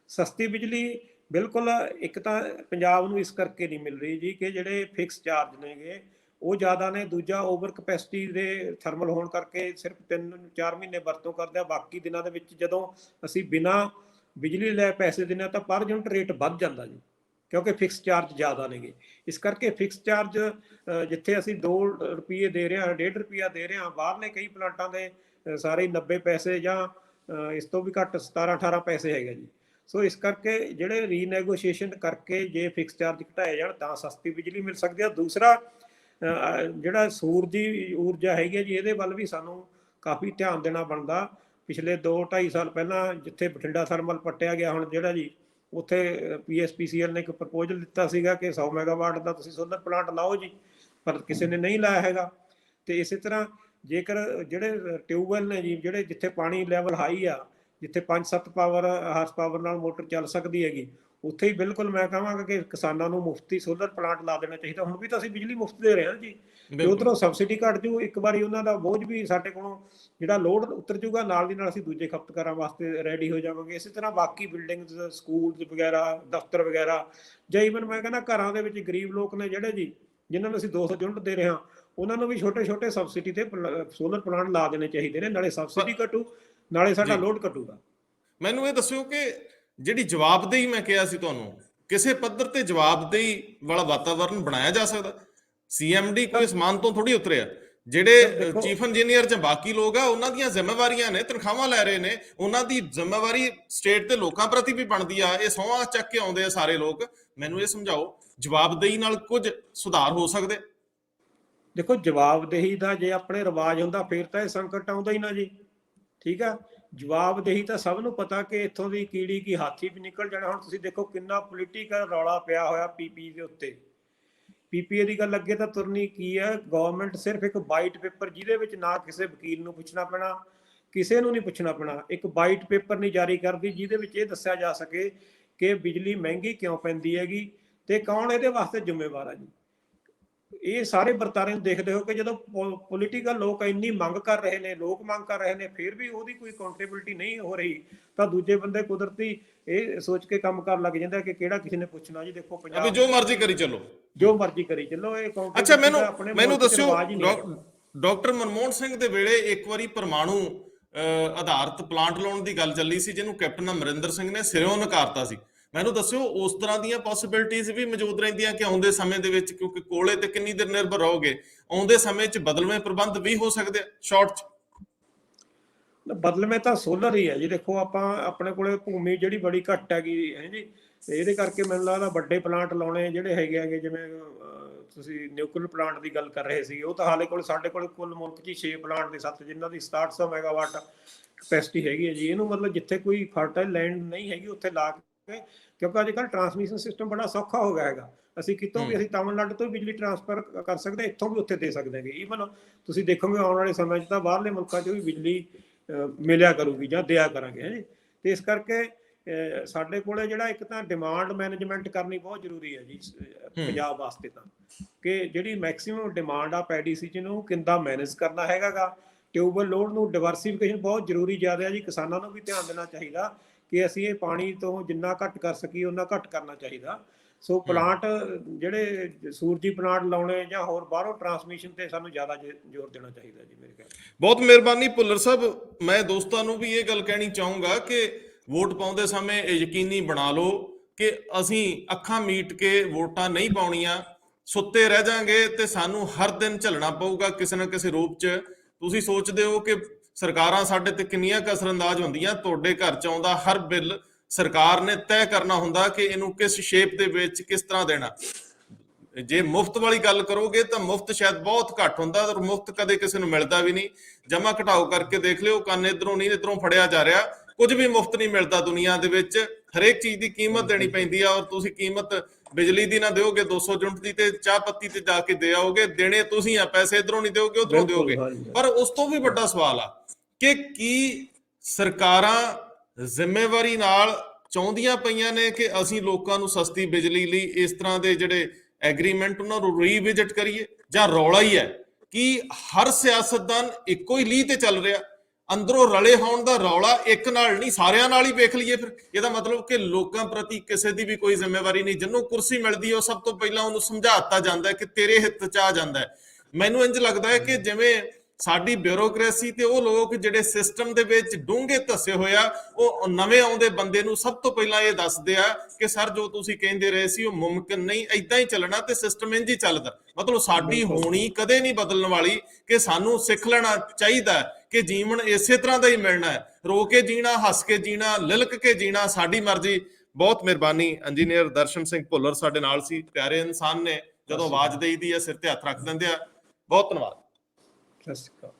ਸਸਤੀ ਬਿਜਲੀ ਬਿਲਕੁਲ ਇੱਕ ਤਾਂ ਪੰਜਾਬ ਨੂੰ ਇਸ ਕਰਕੇ ਨਹੀਂ ਮਿਲ ਰਹੀ ਜੀ ਕਿ ਜਿਹੜੇ ਫਿਕਸ ਚਾਰਜ ਨੇਗੇ ਉਹ ਜ਼ਿਆਦਾ ਨੇ, ਦੂਜਾ ਓਵਰ ਕਪੈਸਿਟੀ ਦੇ ਥਰਮਲ ਹੋਣ ਕਰਕੇ ਸਿਰਫ 3-4 ਮਹੀਨੇ ਵਰਤੋਂ ਕਰਦੇ ਆ, ਬਾਕੀ ਦਿਨਾਂ ਦੇ ਵਿੱਚ ਜਦੋਂ ਅਸੀਂ ਬਿਨਾਂ ਬਿਜਲੀ ਲੈ ਪੈਸੇ ਦਿੰਦੇ ਹਾਂ ਤਾਂ ਪਰ ਯੂਨਿਟ ਰੇਟ ਵੱਧ ਜਾਂਦਾ ਜੀ, ਕਿਉਂਕਿ ਫਿਕਸ ਚਾਰਜ ਜ਼ਿਆਦਾ ਨੇਗੇ। ਇਸ ਕਰਕੇ ਫਿਕਸ ਚਾਰਜ ਜਿੱਥੇ ਅਸੀਂ 2 ਰੁਪਏ ਦੇ ਰਹੇ ਹਾਂ, 1.5 ਰੁਪਇਆ ਦੇ ਰਹੇ ਹਾਂ, ਬਾਹਰਲੇ ਕਈ ਪਲਾਂਟਾਂ ਦੇ ਸਾਰੇ 90 ਪੈਸੇ ਜਾਂ ਇਸ ਤੋਂ ਵੀ ਘੱਟ 17-18 ਪੈਸੇ ਹੈਗੇ ਜੀ। ਸੋ ਇਸ ਕਰਕੇ ਜਿਹੜੇ ਰੀਨੈਗੋਸ਼ੀਏਸ਼ਨ ਕਰਕੇ ਜੇ ਫਿਕਸ ਚਾਰਜ ਘਟਾਏ ਜਾਣ ਤਾਂ ਸਸਤੀ ਬਿਜਲੀ ਮਿਲ ਸਕਦੀ ਹੈ। ਦੂਸਰਾ ਜਿਹੜਾ ਸੂਰਜੀ ਊਰਜਾ ਹੈਗੀ ਹੈ ਜੀ, ਇਹਦੇ ਵੱਲ ਵੀ ਸਾਨੂੰ ਕਾਫੀ ਧਿਆਨ ਦੇਣਾ ਬਣਦਾ। ਪਿਛਲੇ 2-2.5 ਸਾਲ ਪਹਿਲਾਂ ਜਿੱਥੇ ਬਠਿੰਡਾ ਥਰਮਲ ਪੱਟਿਆ ਗਿਆ, ਹੁਣ ਜਿਹੜਾ ਜੀ ਉੱਥੇ PSPCL ਨੇ ਇੱਕ ਪ੍ਰਪੋਜ਼ਲ ਦਿੱਤਾ ਸੀਗਾ ਕਿ 100 ਮੈਗਾਵਾਟ ਦਾ ਤੁਸੀਂ ਸੋਲਰ ਪਲਾਂਟ ਲਾਓ ਜੀ, ਪਰ ਕਿਸੇ ਨੇ ਨਹੀਂ ਲਾਇਆ ਹੈਗਾ। ਤੇ ਇਸੇ ਤਰ੍ਹਾਂ ਜੇਕਰ ਜਿਹੜੇ ਟਿਊਬਵੈਲ ਨੇ ਜੀ, ਜਿਹੜੇ ਜਿੱਥੇ ਪਾਣੀ ਲੈਵਲ ਹਾਈ ਆ, ਜਿੱਥੇ 5-7 ਹਾਰਸ ਪਾਵਰ ਨਾਲ ਮੋਟਰ ਚੱਲ ਸਕਦੀ ਹੈਗੀ, ਉੱਥੇ ਹੀ ਬਿਲਕੁਲ ਮੈਂ ਕਹਾਂਗਾ ਕਿ ਕਿਸਾਨਾਂ ਨੂੰ ਮੁਫਤੀ ਸੋਲਰ ਪਲਾਂਟ ਲਾ ਦੇਣਾ ਚਾਹੀਦਾ। ਹੁਣ ਵੀ ਤਾਂ ਅਸੀਂ ਬਿਜਲੀ ਮੁਫਤ ਦੇ ਰਹੇ ਹਾਂ ਜੀ, ਤੇ ਉਧਰੋਂ ਸਬਸਿਡੀ ਘੱਟ ਜੂ, ਇੱਕ ਵਾਰੀ ਉਹਨਾਂ ਦਾ ਬੋਝ ਵੀ ਸਾਡੇ ਕੋਲੋਂ ਜਿਹੜਾ ਲੋਡ ਉਤਰ ਜੂਗਾ, ਨਾਲ ਦੀ ਨਾਲ ਅਸੀਂ ਦੂਜੇ ਖਪਤਕਾਰਾਂ ਵਾਸਤੇ ਰੈਡੀ ਹੋ ਜਾਵਾਂਗੇ। ਇਸੇ ਤਰ੍ਹਾਂ ਬਾਕੀ ਬਿਲਡਿੰਗਸ, ਸਕੂਲ ਵਗੈਰਾ, ਦਫ਼ਤਰ ਵਗੈਰਾ, ਜਾਂ ਈਵਨ ਮੈਂ ਕਹਿੰਦਾ ਘਰਾਂ ਦੇ ਵਿੱਚ ਗਰੀਬ ਲੋਕ ਨੇ ਜਿਹੜੇ ਜੀ, ਜਿਨ੍ਹਾਂ ਨੂੰ ਅਸੀਂ 200 ਯੂਨਿਟ ਦੇ ਰਹੇ ਹਾਂ, ਉਹਨਾਂ ਨੂੰ ਵੀ ਛੋਟੇ ਸਬਸਿਡੀ ਤੇ ਸੋਲਰ ਪਲਾਂਟ ਲਾ ਦੇਣੇ ਚਾਹੀਦੇ ਨੇ, ਨਾਲੇ ਸਬਸਿਡੀ ਘਟੂ, ਨਾਲੇ ਸਾਡਾ ਲੋਡ ਘਟੂਗਾ। ਮੈਨੂੰ ਇਹ ਦੱਸਿਓ ਕਿ ਜਿਹੜੀ ਜਵਾਬਦੇਹੀ ਮੈਂ ਕਿਹਾ ਸੀ ਤੁਹਾਨੂੰ, ਕਿਸੇ ਪੱਧਰ ਤੇ ਜਵਾਬਦੇਹੀ ਵਾਲਾ ਵਾਤਾਵਰਨ ਬਣਾਇਆ ਜਾ ਸਕਦਾ? CMD ਕੋਈ ਅਸਮਾਨ ਤੋਂ ਥੋੜੀ ਉਤਰਿਆ, ਜਿਹੜੇ ਚੀਫ ਇੰਜੀਨੀਅਰ ਜਾਂ ਬਾਕੀ ਲੋਕ ਆ ਉਹਨਾਂ ਦੀਆਂ ਜ਼ਿੰਮੇਵਾਰੀਆਂ ਨੇ, ਤਨਖਾਹਾਂ ਲੈ ਰਹੇ ਨੇ, ਉਹਨਾਂ ਦੀ ਜ਼ਿੰਮੇਵਾਰੀ ਸਟੇਟ ਤੇ ਲੋਕਾਂ ਪ੍ਰਤੀ ਵੀ ਬਣਦੀ ਆ। ਇਹ ਸਹੁੰ ਚੱਕ ਕੇ ਆਉਂਦੇ ਆ ਸਾਰੇ ਲੋਕ। ਮੈਨੂੰ ਇਹ ਸਮਝਾਓ, ਜਵਾਬਦੇਹੀ ਨਾਲ ਕੁਝ ਸੁਧਾਰ ਹੋ ਸਕਦੇ? ਦੇਖੋ, ਜਵਾਬਦੇਹੀ ਦਾ ਜੇ ਆਪਣੇ ਰਿਵਾਜ ਹੁੰਦਾ ਫਿਰ ਤਾਂ ਇਹ ਸੰਕਟ ਆਉਂਦਾ ਹੀ ਨਾ ਜੀ, ਠੀਕ ਆ। ਜਵਾਬਦੇਹੀ ਤਾਂ ਸਭ ਨੂੰ ਪਤਾ ਕਿ ਇੱਥੋਂ ਦੀ ਕੀੜੀ ਕੀ ਹਾਥੀ ਵੀ ਨਿਕਲ ਜਾਣਾ। ਹੁਣ ਤੁਸੀਂ ਦੇਖੋ ਕਿੰਨਾ ਪੋਲੀਟੀਕਲ ਰੌਲਾ ਪਿਆ ਹੋਇਆ PPE ਦੇ ਉੱਤੇ। PPE ਦੀ ਗੱਲ ਅੱਗੇ ਤਾਂ ਤੁਰਨੀ ਕੀ ਹੈ, ਗਵਰਨਮੈਂਟ ਸਿਰਫ ਇੱਕ ਵਾਈਟ ਪੇਪਰ, ਜਿਹਦੇ ਵਿੱਚ ਨਾ ਕਿਸੇ ਵਕੀਲ ਨੂੰ ਪੁੱਛਣਾ ਪੈਣਾ, ਕਿਸੇ ਨੂੰ ਨਹੀਂ ਪੁੱਛਣਾ ਪੈਣਾ, ਇੱਕ ਵਾਈਟ ਪੇਪਰ ਨਹੀਂ ਜਾਰੀ ਕਰਦੀ ਜਿਹਦੇ ਵਿੱਚ ਇਹ ਦੱਸਿਆ ਜਾ ਸਕੇ ਕਿ ਬਿਜਲੀ ਮਹਿੰਗੀ ਕਿਉਂ ਪੈਂਦੀ ਹੈਗੀ ਤੇ ਕੌਣ ਇਹਦੇ ਵਾਸਤੇ ਜ਼ਿੰਮੇਵਾਰ ਹੈ ਜੀ। ਇਹ ਸਾਰੇ ਵਰਤਾਰੇ ਨੂੰ ਦੇਖਦੇ ਹੋ ਕਿ ਜਦੋਂ ਪੋਲੀਟੀਕਲ ਲੋਕ ਇੰਨੀ ਮੰਗ ਕਰ ਰਹੇ ਨੇ, ਲੋਕ ਮੰਗ ਕਰ ਰਹੇ ਨੇ, ਫਿਰ ਵੀ ਉਹਦੀ ਕੋਈ ਅਕਾਊਂਟੇਬਿਲਟੀ ਨਹੀਂ ਹੋ ਰਹੀ, ਤਾਂ ਦੂਜੇ ਬੰਦੇ ਕੁਦਰਤੀ ਇਹ ਸੋਚ ਕੇ ਕੰਮ ਕਰਨ ਲੱਗ ਜਾਂਦਾ ਕਿ ਕਿਹੜਾ ਕਿਸੇ ਨੇ ਪੁੱਛਣਾ ਜੀ। ਦੇਖੋ ਪੰਜਾਬ ਜੋ ਮਰਜ਼ੀ ਕਰੀ ਚੱਲੋ, ਜੋ ਮਰਜ਼ੀ ਕਰੀ ਚੱਲੋ। ਇਹ ਅੱਛਾ, ਮੈਨੂੰ ਦੱਸਿਓ, ਡਾਕਟਰ ਮਨਮੋਹਨ ਸਿੰਘ ਦੇ ਵੇਲੇ ਇੱਕ ਵਾਰੀ ਪਰਮਾਣੂ ਆਧਾਰਿਤ ਪਲਾਂਟ ਲਾਉਣ ਦੀ ਗੱਲ ਚੱਲੀ ਸੀ, ਜਿਹਨੂੰ ਕੈਪਟਨ ਅਮਰਿੰਦਰ ਸਿੰਘ ਨੇ ਸਿਰੋਂ ਨਕਾਰਤਾ ਸੀ। ਮੈਨੂੰ ਦੱਸਿਓ, ਉਸ ਤਰ੍ਹਾਂ ਦੀਆਂ ਪੋਸੀਬਿਲਿਟੀਜ਼ ਵੀ ਮੌਜੂਦ ਰਹਿੰਦੀਆਂ ਕਿ ਆਉਂਦੇ ਸਮੇਂ ਦੇ ਵਿੱਚ, ਕਿਉਂਕਿ ਕੋਲੇ ਤੇ ਕਿੰਨੀ ਦੇਰ ਨਿਰਭਰ ਰਹੋਗੇ, ਆਉਂਦੇ ਸਮੇਂ 'ਚ ਬਦਲਵੇਂ ਪ੍ਰਬੰਧ ਵੀ ਹੋ ਸਕਦੇ ਆ ਸ਼ਾਰਟ 'ਚ? ਬਦਲਵੇਂ ਤਾਂ ਸੋਲਰ ਹੀ ਹੈ ਜੀ। ਦੇਖੋ ਆਪਾਂ ਆਪਣੇ ਕੋਲੇ ਭੂਮੀ ਜਿਹੜੀ ਬੜੀ ਘੱਟ ਹੈਗੀ ਹੈ ਜੀ, ਤੇ ਇਹਦੇ ਕਰਕੇ ਮੈਨੂੰ ਲੱਗਦਾ ਵੱਡੇ ਪਲਾਂਟ ਲਾਉਣੇ ਜਿਹੜੇ ਹੈਗੇ, ਜਿਵੇਂ ਤੁਸੀਂ ਨਿਊਕਲੀਅਰ ਪਲਾਂਟ ਦੀ ਗੱਲ ਕਰ ਰਹੇ ਸੀ, ਉਹ ਤਾਂ ਹਾਲੇ ਸਾਡੇ ਕੋਲ ਕੁੱਲ ਮੁਲਕ 'ਚ 6 ਪਲਾਂਟ ਦੇ 7, ਜਿਨ੍ਹਾਂ ਦੀ 6700 ਮੈਗਾਵਾਟ ਕਪੈਸਿਟੀ ਹੈਗੀ ਹੈ ਜੀ। ਇਹਨੂੰ ਮਤਲਬ ਜਿੱਥੇ ਕੋਈ ਫਰਟਾਈਲ ਲੈਂਡ ਨਹੀਂ ਹੈਗੀ ਉੱਥੇ ਲਾ ਕੇ, ਕਿਉਂਕਿ ਅੱਜ ਕੱਲ੍ਹ ਟਰਾਂਸਮਿਸ਼ਨ ਸਿਸਟਮ ਬੜਾ ਸੌਖਾ ਹੋ ਗਿਆ ਹੈਗਾ। ਅਸੀਂ ਕਿਤੋਂ ਵੀ, ਅਸੀਂ ਤਾਮਿਲਨਾਡੂ ਤੋਂ ਬਿਜਲੀ ਟਰਾਂਸਫਰ ਕਰ ਸਕਦੇ, ਇੱਥੋਂ ਵੀ ਉੱਥੇ ਦੇ ਸਕਦੇ ਹੈਗੇ। ਈਵਨ ਤੁਸੀਂ ਦੇਖੋਗੇ ਆਉਣ ਵਾਲੇ ਸਮੇਂ 'ਚ ਤਾਂ ਬਾਹਰਲੇ ਮੁਲਕਾਂ 'ਚ ਵੀ ਬਿਜਲੀ ਮਿਲਿਆ ਕਰੂਗੀ ਜਾਂ ਦਿਆ ਕਰਾਂਗੇ ਹੈ ਜੀ। ਤੇ ਇਸ ਕਰਕੇ ਸਾਡੇ ਕੋਲੇ ਜਿਹੜਾ ਇੱਕ ਤਾਂ ਡਿਮਾਂਡ ਮੈਨੇਜਮੈਂਟ ਕਰਨੀ ਬਹੁਤ ਜ਼ਰੂਰੀ ਹੈ ਜੀ ਪੰਜਾਬ ਵਾਸਤੇ, ਤਾਂ ਕਿ ਜਿਹੜੀ ਮੈਕਸਿਮਮ ਡਿਮਾਂਡ ਆ ਪੈਡੀ ਸੀਜ਼ਨ ਨੂੰ ਕਿੱਦਾਂ ਮੈਨੇਜ ਕਰਨਾ ਹੈਗਾ ਗਾ। ਟਿਊਬਵੈਲ ਲੋਡ ਨੂੰ ਡਿਵਰਸੀਫਿਕੇਸ਼ਨ ਬਹੁਤ ਜ਼ਰੂਰੀ ਜ਼ਿਆਦਾ ਹੈ ਜੀ। ਕਿਸਾਨਾਂ ਨੂੰ ਵੀ ਧਿਆਨ ਦੇਣਾ ਚਾਹੀਦਾ ਕਿ ਅਸੀਂ ਇਹ ਪਾਣੀ ਤੋਂ ਜਿੰਨਾ ਘੱਟ ਕਰ ਸਕੀਏ ਉਹਨਾਂ ਘੱਟ ਕਰਨਾ ਚਾਹੀਦਾ। ਸੋ ਪਲਾਂਟ ਜਿਹੜੇ ਸੂਰਜੀ ਪਲਾਂਟ ਲਾਉਣੇ ਜਾਂ ਹੋਰ ਬਾਹਰੋਂ ਟਰਾਂਸਮਿਸ਼ਨ ਤੇ ਸਾਨੂੰ ਜ਼ਿਆਦਾ ਜ਼ੋਰ ਦੇਣਾ ਚਾਹੀਦਾ ਜੀ ਮੇਰੇ ਖਿਆਲ। ਬਹੁਤ ਮਿਹਰਬਾਨੀ ਭੁੱਲਰ ਸਾਹਿਬ। ਮੈਂ ਦੋਸਤਾਂ ਨੂੰ ਵੀ ਇਹ ਗੱਲ ਕਹਿਣੀ ਚਾਹੂੰਗਾ ਕਿ ਵੋਟ ਪਾਉਂਦੇ ਸਮੇਂ ਇਹ ਯਕੀਨੀ ਬਣਾ ਲਓ ਕਿ ਅਸੀਂ ਅੱਖਾਂ ਮੀਟ ਕੇ ਵੋਟਾਂ ਨਹੀਂ ਪਾਉਣੀਆਂ। ਸੁੱਤੇ ਰਹਿ ਜਾਾਂਗੇ ਤੇ ਸਾਨੂੰ ਹਰ ਦਿਨ ਝੱਲਣਾ ਪਊਗਾ ਕਿਸੇ ਨਾ ਕਿਸੇ ਰੂਪ 'ਚ। ਤੁਸੀਂ ਸੋਚਦੇ ਹੋ ਕਿ ਸਰਕਾਰਾਂ ਸਾਡੇ ਤੇ ਕਿੰਨੀਆਂ ਕੁ ਅਸਰਅੰਦਾਜ਼ ਹੁੰਦੀਆਂ। ਤੁਹਾਡੇ ਘਰ 'ਚ ਆਉਂਦਾ ਹਰ ਬਿੱਲ ਸਰਕਾਰ ਨੇ ਤੈਅ ਕਰਨਾ ਹੁੰਦਾ ਕਿ ਇਹਨੂੰ ਕਿਸ ਸ਼ੇਪ ਦੇ ਵਿੱਚ ਕਿਸ ਤਰ੍ਹਾਂ ਦੇਣਾ। ਜੇ ਮੁਫਤ ਵਾਲੀ ਗੱਲ ਕਰੋਗੇ ਤਾਂ ਮੁਫਤ ਸ਼ਾਇਦ ਬਹੁਤ ਘੱਟ ਹੁੰਦਾ, ਔਰ ਮੁਫਤ ਕਦੇ ਕਿਸੇ ਨੂੰ ਮਿਲਦਾ ਵੀ ਨਹੀਂ। ਜਮਾ ਘਟਾਓ ਕਰਕੇ ਦੇਖ ਲਿਓ, ਕੰਨ ਇੱਧਰੋਂ ਨਹੀਂ ਇੱਧਰੋਂ ਫੜਿਆ ਜਾ ਰਿਹਾ। ਕੁਝ ਵੀ ਮੁਫਤ ਨਹੀਂ ਮਿਲਦਾ ਦੁਨੀਆ ਦੇ ਵਿੱਚ, ਹਰੇਕ ਚੀਜ਼ ਦੀ ਕੀਮਤ ਦੇਣੀ ਪੈਂਦੀ ਆ। ਔਰ ਤੁਸੀਂ ਕੀਮਤ ਬਿਜਲੀ ਦੀ ਨਾ ਦਿਓਗੇ 200 ਯੂਨਿਟ ਦੀ ਤੇ ਚਾਹ ਪੱਤੀ ਤੇ ਜਾ ਕੇ ਦੇ ਆਓਗੇ, ਦੇਣੇ ਤੁਸੀਂ ਆ, ਪੈਸੇ ਇਧਰੋਂ ਨਹੀਂ ਦਿਓਗੇ ਉਧਰੋਂ ਦਿਓਗੇ। ਪਰ ਉਸ ਤੋਂ ਵੀ ਵੱਡਾ ਸਵਾਲ ਆ ਕਿ ਕੀ ਸਰਕਾਰਾਂ ਜ਼ਿੰਮੇਵਾਰੀ ਨਾਲ ਚਾਹੁੰਦੀਆਂ ਪਈਆਂ ਨੇ ਕਿ ਅਸੀਂ ਲੋਕਾਂ ਨੂੰ ਸਸਤੀ ਬਿਜਲੀ ਲਈ ਇਸ ਤਰ੍ਹਾਂ ਦੇ ਜਿਹੜੇ ਐਗਰੀਮੈਂਟ ਉਹਨਾਂ ਨੂੰ ਰੀਵਿਜ਼ਿਟ ਕਰੀਏ, ਜਾਂ ਰੌਲਾ ਹੀ ਹੈ ਕਿ ਹਰ ਸਿਆਸਤਦਾਨ ਇੱਕੋ ਹੀ ਲੀਹ ਤੇ ਚੱਲ ਰਿਹਾ, ਅੰਦਰੋਂ ਰਲੇ ਹੋਣ ਦਾ ਰੌਲਾ ਇੱਕ ਨਾਲ ਨਹੀਂ ਸਾਰਿਆਂ ਨਾਲ ਹੀ ਵੇਖ ਲਈਏ। ਫਿਰ ਇਹਦਾ ਮਤਲਬ ਕਿ ਲੋਕਾਂ ਪ੍ਰਤੀ ਕਿਸੇ ਦੀ ਵੀ ਕੋਈ ਜ਼ਿੰਮੇਵਾਰੀ ਨਹੀਂ। ਜਿਹਨੂੰ ਕੁਰਸੀ ਮਿਲਦੀ ਹੈ ਉਹ ਸਭ ਤੋਂ ਪਹਿਲਾਂ ਉਹਨੂੰ ਸਮਝਾਤਾ ਜਾਂਦਾ ਹੈ ਕਿ ਤੇਰੇ ਹਿੱਤ 'ਚ ਆ ਜਾਂਦਾ ਹੈ। ਮੈਨੂੰ ਇੰਝ ਲੱਗਦਾ ਹੈ ਕਿ ਜਿਵੇਂ ਸਾਡੀ ਬਿਊਰੋਕ੍ਰੇਸੀ ਤੇ ਉਹ ਲੋਕ ਜਿਹੜੇ ਸਿਸਟਮ ਦੇ ਵਿੱਚ ਡੂੰਘੇ ਧੱਸੇ ਹੋਏ ਆ, ਉਹ ਨਵੇਂ ਆਉਂਦੇ ਬੰਦੇ ਨੂੰ ਸਭ ਤੋਂ ਪਹਿਲਾਂ ਇਹ ਦੱਸਦੇ ਆ ਕਿ ਸਰ ਜੋ ਤੁਸੀਂ ਕਹਿੰਦੇ ਰਹੇ ਸੀ ਉਹ ਮੁਮਕਿਨ ਨਹੀਂ, ਏਦਾਂ ਹੀ ਚੱਲਣਾ ਤੇ ਸਿਸਟਮ ਇੰਝ ਹੀ ਚੱਲਦਾ। ਮਤਲਬ ਸਾਡੀ ਹੋਣੀ ਕਦੇ ਨਹੀਂ ਬਦਲਣ ਵਾਲੀ, ਕਿ ਸਾਨੂੰ ਸਿੱਖ ਲੈਣਾ ਚਾਹੀਦਾ ਕਿ ਜੀਵਨ ਇਸੇ ਤਰ੍ਹਾਂ ਦਾ ਹੀ ਮਿਲਣਾ ਹੈ, ਰੋ ਕੇ ਜੀਣਾ, ਹੱਸ ਕੇ ਜੀਣਾ, ਲਿਲਕ ਕੇ ਜੀਣਾ, ਸਾਡੀ ਮਰਜ਼ੀ। ਬਹੁਤ ਮਿਹਰਬਾਨੀ। ਇੰਜੀਨੀਅਰ ਦਰਸ਼ਨ ਸਿੰਘ ਭੁੱਲਰ ਸਾਡੇ ਨਾਲ ਸੀ, ਪਿਆਰੇ ਇਨਸਾਨ ਨੇ, ਜਦੋਂ ਆਵਾਜ਼ ਦੇਈਦੀ ਹੈ ਸਿਰ ਤੇ ਹੱਥ ਰੱਖ ਦਿੰਦੇ ਆ। ਬਹੁਤ ਧੰਨਵਾਦ। ਸਤਿ ਸ਼੍ਰੀ ਅਕਾਲ।